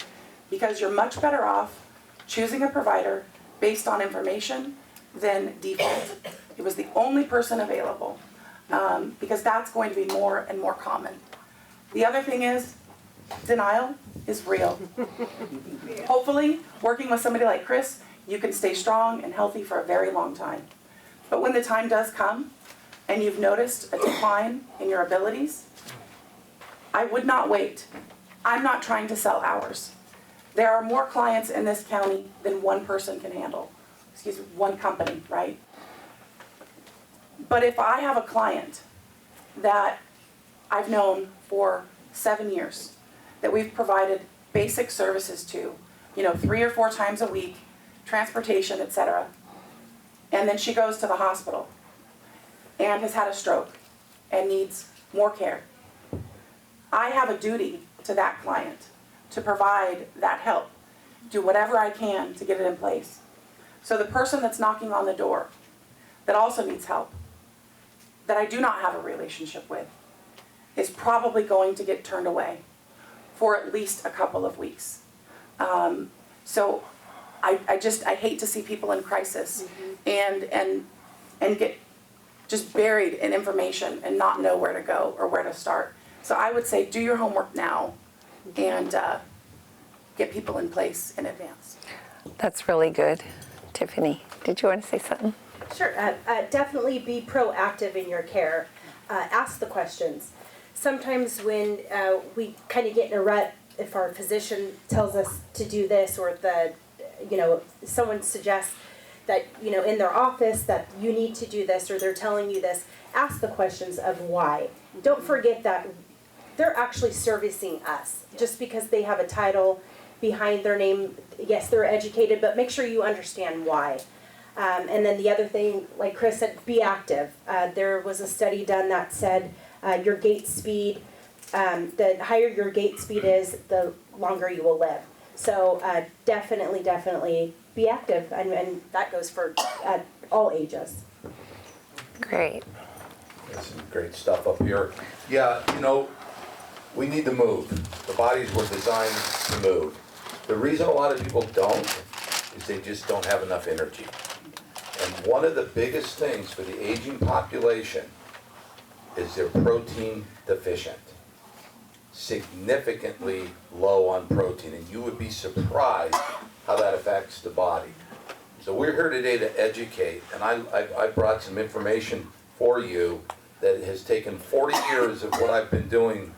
because you're much better off choosing a provider based on information than default. It was the only person available, because that's going to be more and more common. The other thing is, denial is real. Hopefully, working with somebody like Chris, you can stay strong and healthy for a very long time. But when the time does come, and you've noticed a decline in your abilities, I would not wait. I'm not trying to sell hours. There are more clients in this county than one person can handle. One company, right? But if I have a client that I've known for 7 years, that we've provided basic services to, 3 or 4 times a week, transportation, etc., and then she goes to the hospital and has had a stroke and needs more care. I have a duty to that client to provide that help, do whatever I can to get it in place. So the person that's knocking on the door that also needs help, that I do not have a relationship with, is probably going to get turned away for at least a couple of weeks. So I hate to see people in crisis and get just buried in information and not know where to go or where to start. So I would say do your homework now and get people in place in advance. That's really good. Tiffany, did you want to say something? Sure. Definitely be proactive in your care. Ask the questions. Sometimes when we kind of get in a rut, if our physician tells us to do this, or someone suggests that, in their office that you need to do this, or they're telling you this, ask the questions of why. Don't forget that they're actually servicing us. Just because they have a title behind their name, yes, they're educated, but make sure you understand why. And then the other thing, like Chris said, be active. There was a study done that said your gait speed, the higher your gait speed is, the longer you will live. So definitely be active, and that goes for all ages. Great. There's some great stuff up here. Yeah, we need to move. The bodies were designed to move. The reason a lot of people don't is they just don't have enough energy. And one of the biggest things for the aging population is they're protein deficient. Significantly low on protein, and you would be surprised how that affects the body. So we're here today to educate, and I brought some information for you that has taken 40 years of what I've been doing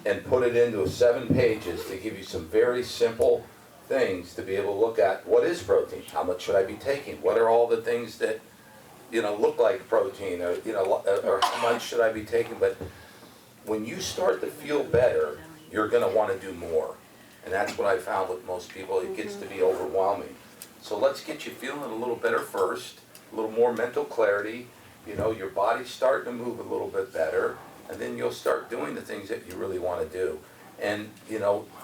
and put it into 7 pages to give you some very simple things to be able to look at. What is protein? How much should I be taking? What are all the things that look like protein, or how much should I be taking? But when you start to feel better, you're going to want to do more. And that's what I found with most people. It gets to be overwhelming. So let's get you feeling a little better first, a little more mental clarity. Your body's starting to move a little bit better, and then you'll start doing the things that you really want to do. And,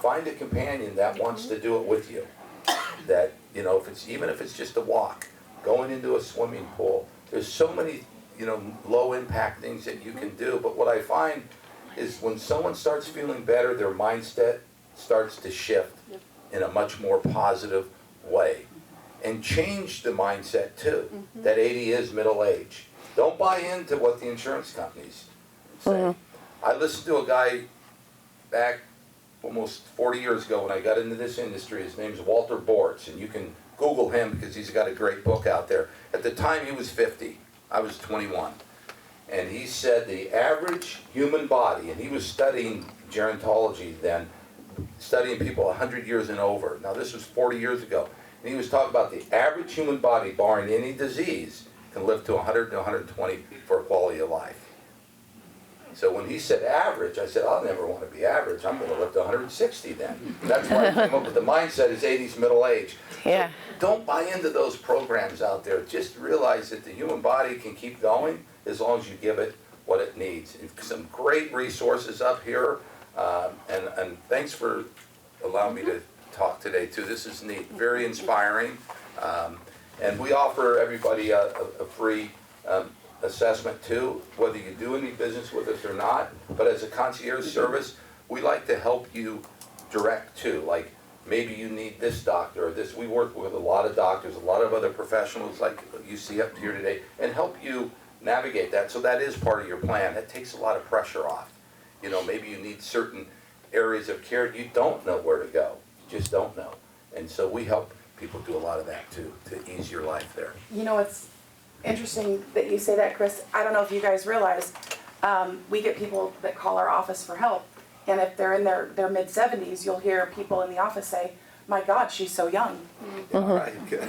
find a companion that wants to do it with you. That, even if it's just a walk, going into a swimming pool. There's so many, low impact things that you can do. But what I find is when someone starts feeling better, their mindset starts to shift in a much more positive way. And change the mindset too, that 80 is middle age. Don't buy into what the insurance companies say. I listened to a guy back almost 40 years ago when I got into this industry. His name's Walter Bortz, and you can Google him because he's got a great book out there. At the time he was 50, I was 21. And he said the average human body, and he was studying gerontology then, studying people 100 years and over. Now this was 40 years ago. And he was talking about the average human body, barring any disease, can live to 100 to 120 for a quality of life. So when he said average, I said, I'll never want to be average. I'm going to live to 160 then. That's why I came up with the mindset is 80's middle age. Yeah. So don't buy into those programs out there. Just realize that the human body can keep going as long as you give it what it needs. And some great resources up here. And thanks for allowing me to talk today too. This is neat, very inspiring. And we offer everybody a free assessment too, whether you do any business with us or not. But as a concierge service, we like to help you direct too. Like maybe you need this doctor or this. We work with a lot of doctors, a lot of other professionals like you see up here today, and help you navigate that. So that is part of your plan. That takes a lot of pressure off. Maybe you need certain areas of care. You don't know where to go. You just don't know. And so we help people do a lot of that too, to ease your life there. It's interesting that you say that, Chris. I don't know if you guys realize, we get people that call our office for help, and if they're in their mid-70s, you'll hear people in the office say, my God, she's so young. Right, good.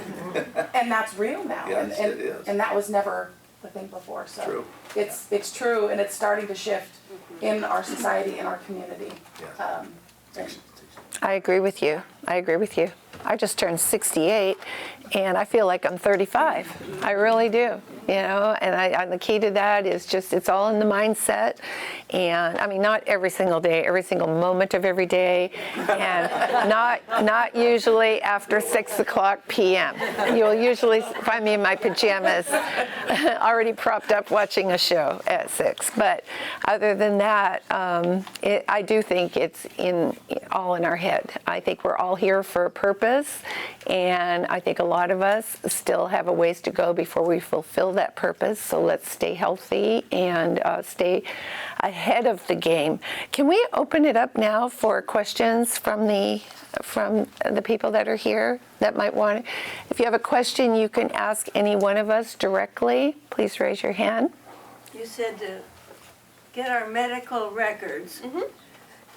And that's real now. Yes, and it is. And that was never the thing before. So True. It's true, and it's starting to shift in our society, in our community. Yeah. And I agree with you. I just turned 68, and I feel like I'm 35. I really do. and the key to that is just, it's all in the mindset. And I mean, not every single day, every single moment of every day, and not usually after 6:00 p.m. You'll usually find me in my pajamas already propped up watching a show at 6. But other than that, I do think it's all in our head. I think we're all here for a purpose, and I think a lot of us still have a ways to go before we fulfill that purpose. So let's stay healthy and stay ahead of the game. Can we open it up now for questions from the people that are here that might want? If you have a question, you can ask any one of us directly. Please raise your hand. You said to get our medical records.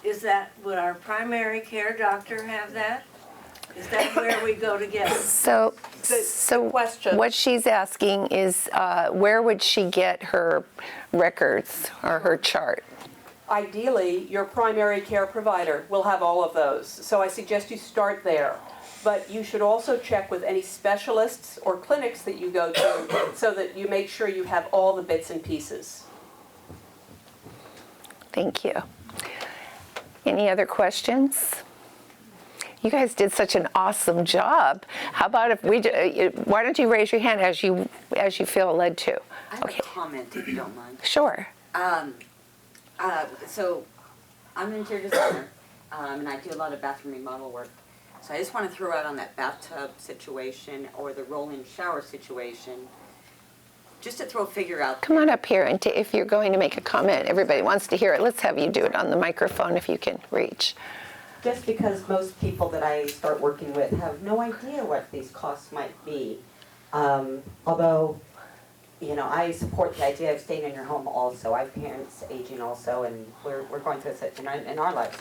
Is that, would our primary care doctor have that? Is that where we go to get them? So question. what she's asking is, where would she get her records or her chart? Ideally, your primary care provider will have all of those. So I suggest you start there. But you should also check with any specialists or clinics that you go to so that you make sure you have all the bits and pieces. Thank you. Any other questions? You guys did such an awesome job. How about if why don't you raise your hand as you feel led to? I have a comment, if you don't mind. Sure. So I'm an interior designer, and I do a lot of bathroom remodel work. So I just want to throw out on that bathtub situation or the roll-in shower situation, just to throw a figure out. Come on up here, and if you're going to make a comment, everybody wants to hear it. Let's have you do it on the microphone if you can reach. Just because most people that I start working with have no idea what these costs might be. Although, I support the idea of staying in your home also. I have parents aging also, and we're going through this in our lives.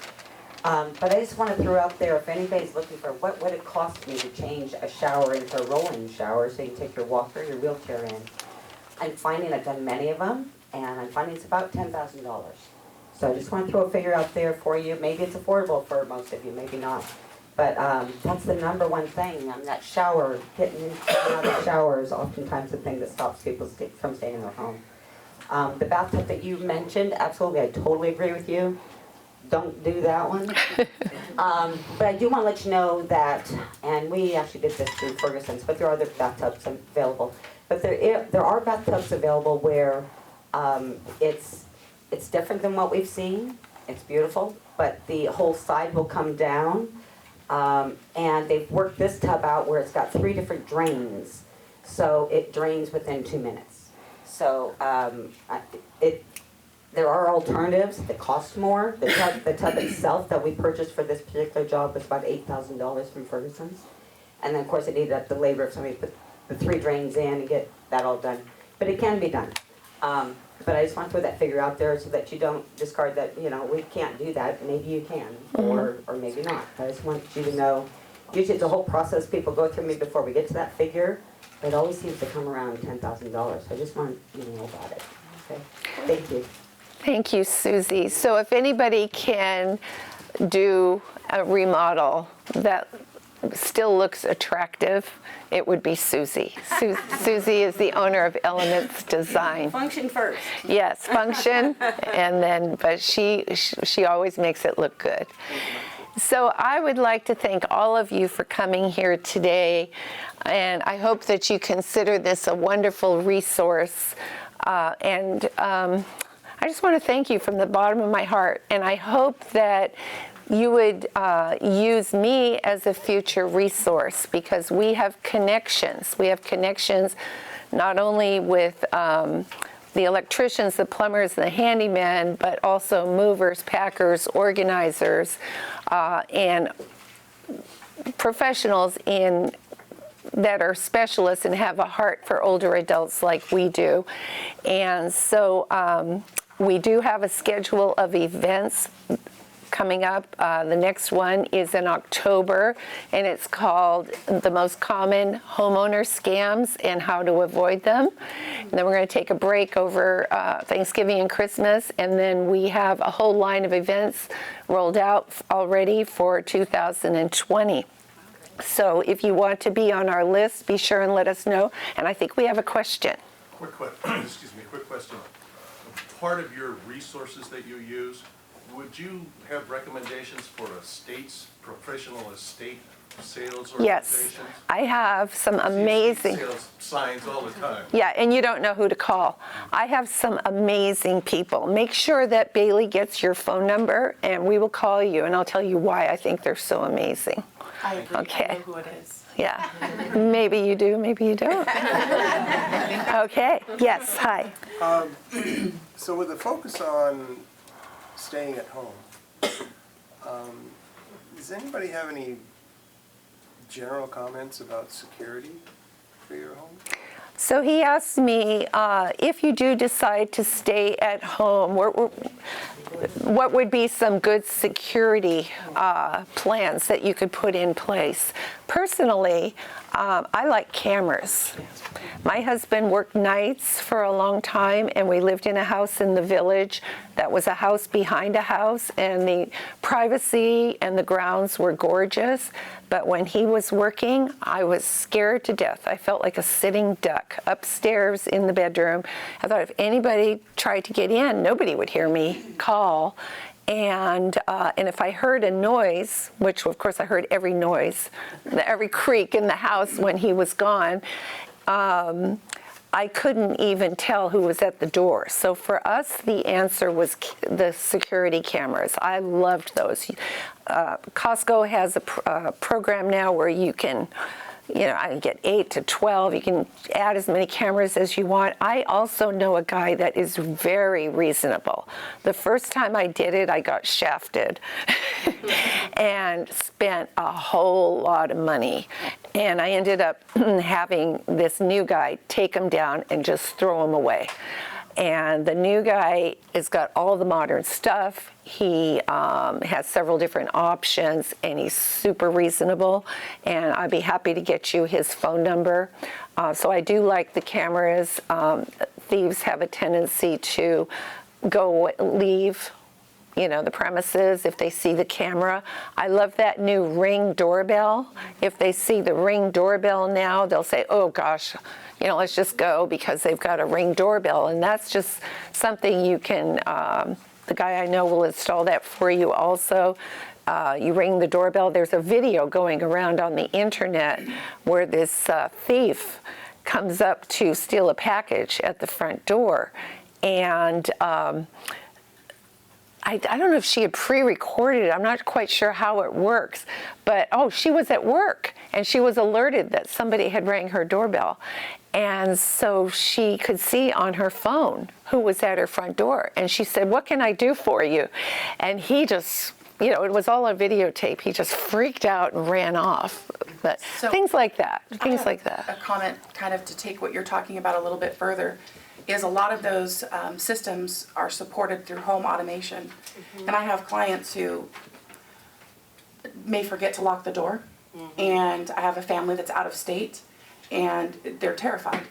But I just want to throw out there, if anybody's looking for what would it cost me to change a shower into a roll-in shower, so you can take your walker, your wheelchair in. I'm finding I've done many of them, and I'm finding it's about $10,000. So I just want to throw a figure out there for you. Maybe it's affordable for most of you, maybe not. But that's the number one thing. That shower, getting in and out of the shower is oftentimes the thing that stops people from staying in their home. The bathtub that you mentioned, absolutely, I totally agree with you. Don't do that one. But I do want to let you know that, and we actually did this through Ferguson's, but there are other bathtubs available. But there are bathtubs available where it's different than what we've seen. It's beautiful, but the whole side will come down. And they've worked this tub out where it's got 3 different drains. So it drains within 2 minutes. So there are alternatives that cost more. The tub itself that we purchased for this particular job was about $8,000 from Ferguson's. And then of course it needed up the labor of somebody to put the 3 drains in and get that all done. But it can be done. But I just want to throw that figure out there so that you don't discard that, we can't do that. Maybe you can, or maybe not. I just want you to know, usually it's a whole process people go through me before we get to that figure. It always seems to come around $10,000. I just want you to know about it. Okay? Thank you. Thank you, Susie. So if anybody can do a remodel that still looks attractive, it would be Susie. Susie is the owner of Elements Design. Function first. Yes, function, and then, but she always makes it look good. So I would like to thank all of you for coming here today, and I hope that you consider this a wonderful resource. I just want to thank you from the bottom of my heart, and I hope that you would use me as a future resource, because we have connections. We have connections not only with the electricians, the plumbers, the handymen, but also movers, packers, organizers, and professionals that are specialists and have a heart for older adults like we do. And so we do have a schedule of events coming up. The next one is in October, and it's called The Most Common Homeowner Scams and How to Avoid Them. And then we're going to take a break over Thanksgiving and Christmas, and then we have a whole line of events rolled out already for 2020. So if you want to be on our list, be sure and let us know. And I think we have a question. Quick question. Part of your resources that you use, would you have recommendations for professional estate sales Yes, organizations? I have some You see amazing. sales signs all the time. Yeah, and you don't know who to call. I have some amazing people. Make sure that Bailey gets your phone number and we will call you and I'll tell you why I think they're so amazing. I agree. Okay. I know who it is. Yeah, maybe you do, maybe you don't. Okay, yes, hi. So with the focus on staying at home, does anybody have any general comments about security for your home? So he asked me if you do decide to stay at home, what would be some good security plans that you could put in place? Personally, I like cameras. My husband worked nights for a long time, and we lived in a house in the village that was a house behind a house, and the privacy and the grounds were gorgeous. But when he was working, I was scared to death. I felt like a sitting duck upstairs in the bedroom. I thought if anybody tried to get in, nobody would hear me call. And if I heard a noise, which of course I heard every noise, every creak in the house when he was gone, I couldn't even tell who was at the door. So for us, the answer was the security cameras. I loved those. Costco has a program now where you can, I can get 8 to 12. You can add as many cameras as you want. I also know a guy that is very reasonable. The first time I did it, I got shafted and spent a whole lot of money. And I ended up having this new guy take them down and just throw them away. And the new guy has got all the modern stuff. He has several different options, and he's super reasonable. And I'd be happy to get you his phone number. So I do like the cameras. Thieves have a tendency to leave the premises if they see the camera. I love that new Ring doorbell. If they see the Ring doorbell now, they'll say, oh gosh, let's just go, because they've got a Ring doorbell. And that's just something you can, the guy I know will install that for you also. You ring the doorbell. There's a video going around on the internet where this thief comes up to steal a package at the front door. And I don't know if she had pre-recorded it. I'm not quite sure how it works. But, she was at work, and she was alerted that somebody had rang her doorbell. And so she could see on her phone who was at her front door. And she said, what can I do for you? And he just, it was all on videotape. He just freaked out and ran off. But So things like that, A comment kind of to take what you're talking about a little bit further is a lot of those systems are supported through home automation. And I have clients who may forget to lock the door. And I have a family that's out of state, and they're terrified.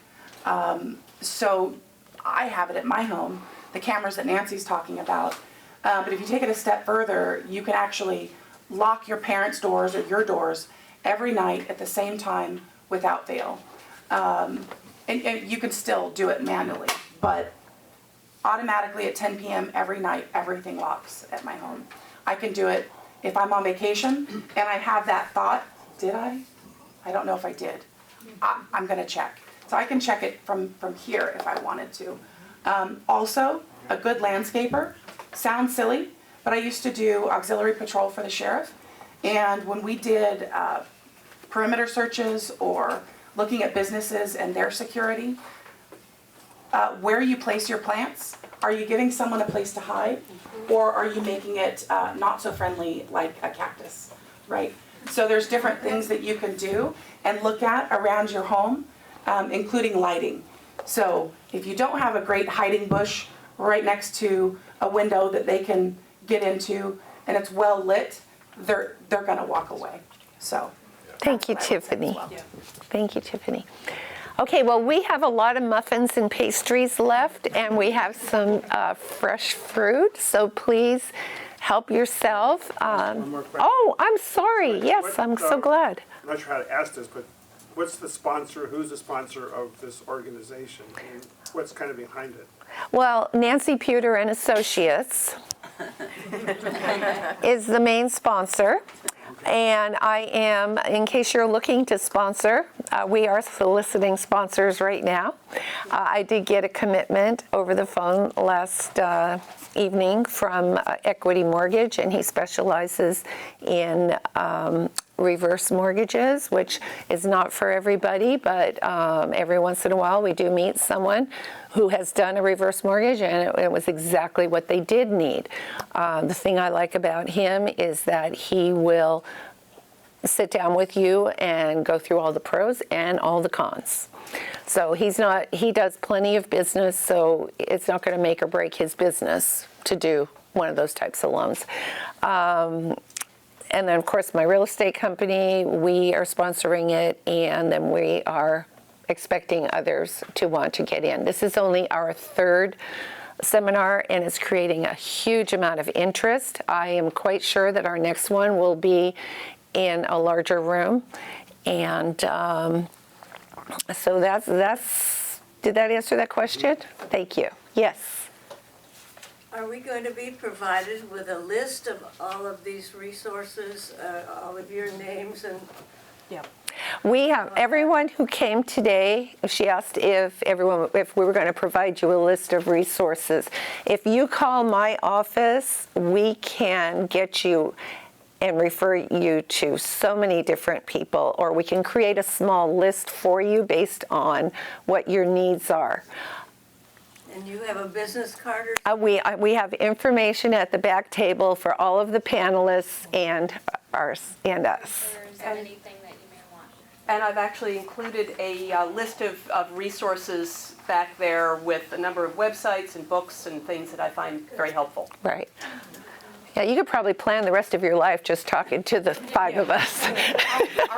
So I have it at my home, the cameras that Nancy's talking about. But if you take it a step further, you can actually lock your parents' doors or your doors every night at the same time without fail. And you can still do it manually, but automatically at 10 p.m. every night, everything locks at my home. I can do it if I'm on vacation and I have that thought, did I? I don't know if I did. I'm gonna check. So I can check it from here if I wanted to. Also, a good landscaper, sounds silly, but I used to do auxiliary patrol for the sheriff. And when we did perimeter searches or looking at businesses and their security, where you place your plants, are you giving someone a place to hide? Or are you making it not so friendly like a cactus, right? So there's different things that you can do and look at around your home, including lighting. So if you don't have a great hiding bush right next to a window that they can get into and it's well lit, they're gonna walk away, so. Thank you, Tiffany. Thank you, Tiffany. Okay, well, we have a lot of muffins and pastries left, and we have some fresh fruit, so please help yourself. One more question. Oh, I'm sorry. Yes, I'm so glad. I'm not sure how to ask this, but what's the sponsor, who's the sponsor of this organization? And what's kind of behind it? Well, Nancy Puder and Associates is the main sponsor. And I am, in case you're looking to sponsor, we are soliciting sponsors right now. I did get a commitment over the phone last evening from Equity Mortgage, and he specializes in reverse mortgages, which is not for everybody, but every once in a while we do meet someone who has done a reverse mortgage, and it was exactly what they did need. The thing I like about him is that he will sit down with you and go through all the pros and all the cons. So he does plenty of business, so it's not going to make or break his business to do one of those types of loans. And then, of course, my real estate company, we are sponsoring it, and then we are expecting others to want to get in. This is only our third seminar, and it's creating a huge amount of interest. I am quite sure that our next one will be in a larger room. And so that's, did that answer that question? Thank you. Yes. Are we going to be provided with a list of all of these resources, all of your names and? We have everyone who came today. She asked if we were going to provide you a list of resources. If you call my office, we can get you and refer you to so many different people, or we can create a small list for you based on what your needs are. And you have a business card or? We have information at the back table for all of the panelists and us. Or is there anything that you may want? And I've actually included a list of resources back there with a number of websites and books and things that I find very helpful. Right. Yeah, you could probably plan the rest of your life just talking to the five of us. Our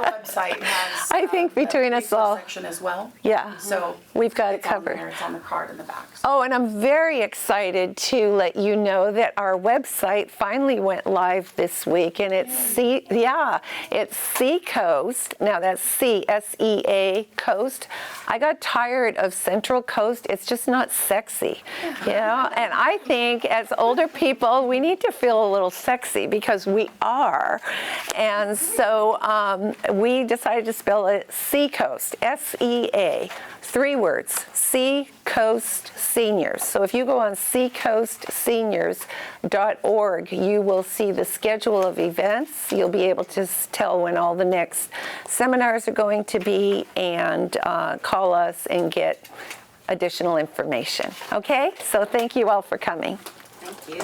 website has. I think between a us all. section as well. Yeah, So we've got it it's on covered. there, it's on the card in the back. Oh, and I'm very excited to let you know that our website finally went live this week, and it's it's Seacoast. Now that's C-S-E-A Coast. I got tired of Central Coast. It's just not sexy, you know. And I think as older people, we need to feel a little sexy because we are. And so we decided to spell it Seacoast, S-E-A, 3 words, Seacoast Seniors. So if you go on seacoastseniors.org, you will see the schedule of events. You'll be able to tell when all the next seminars are going to be, and call us and get additional information. Okay? So thank you all for coming. Thank you.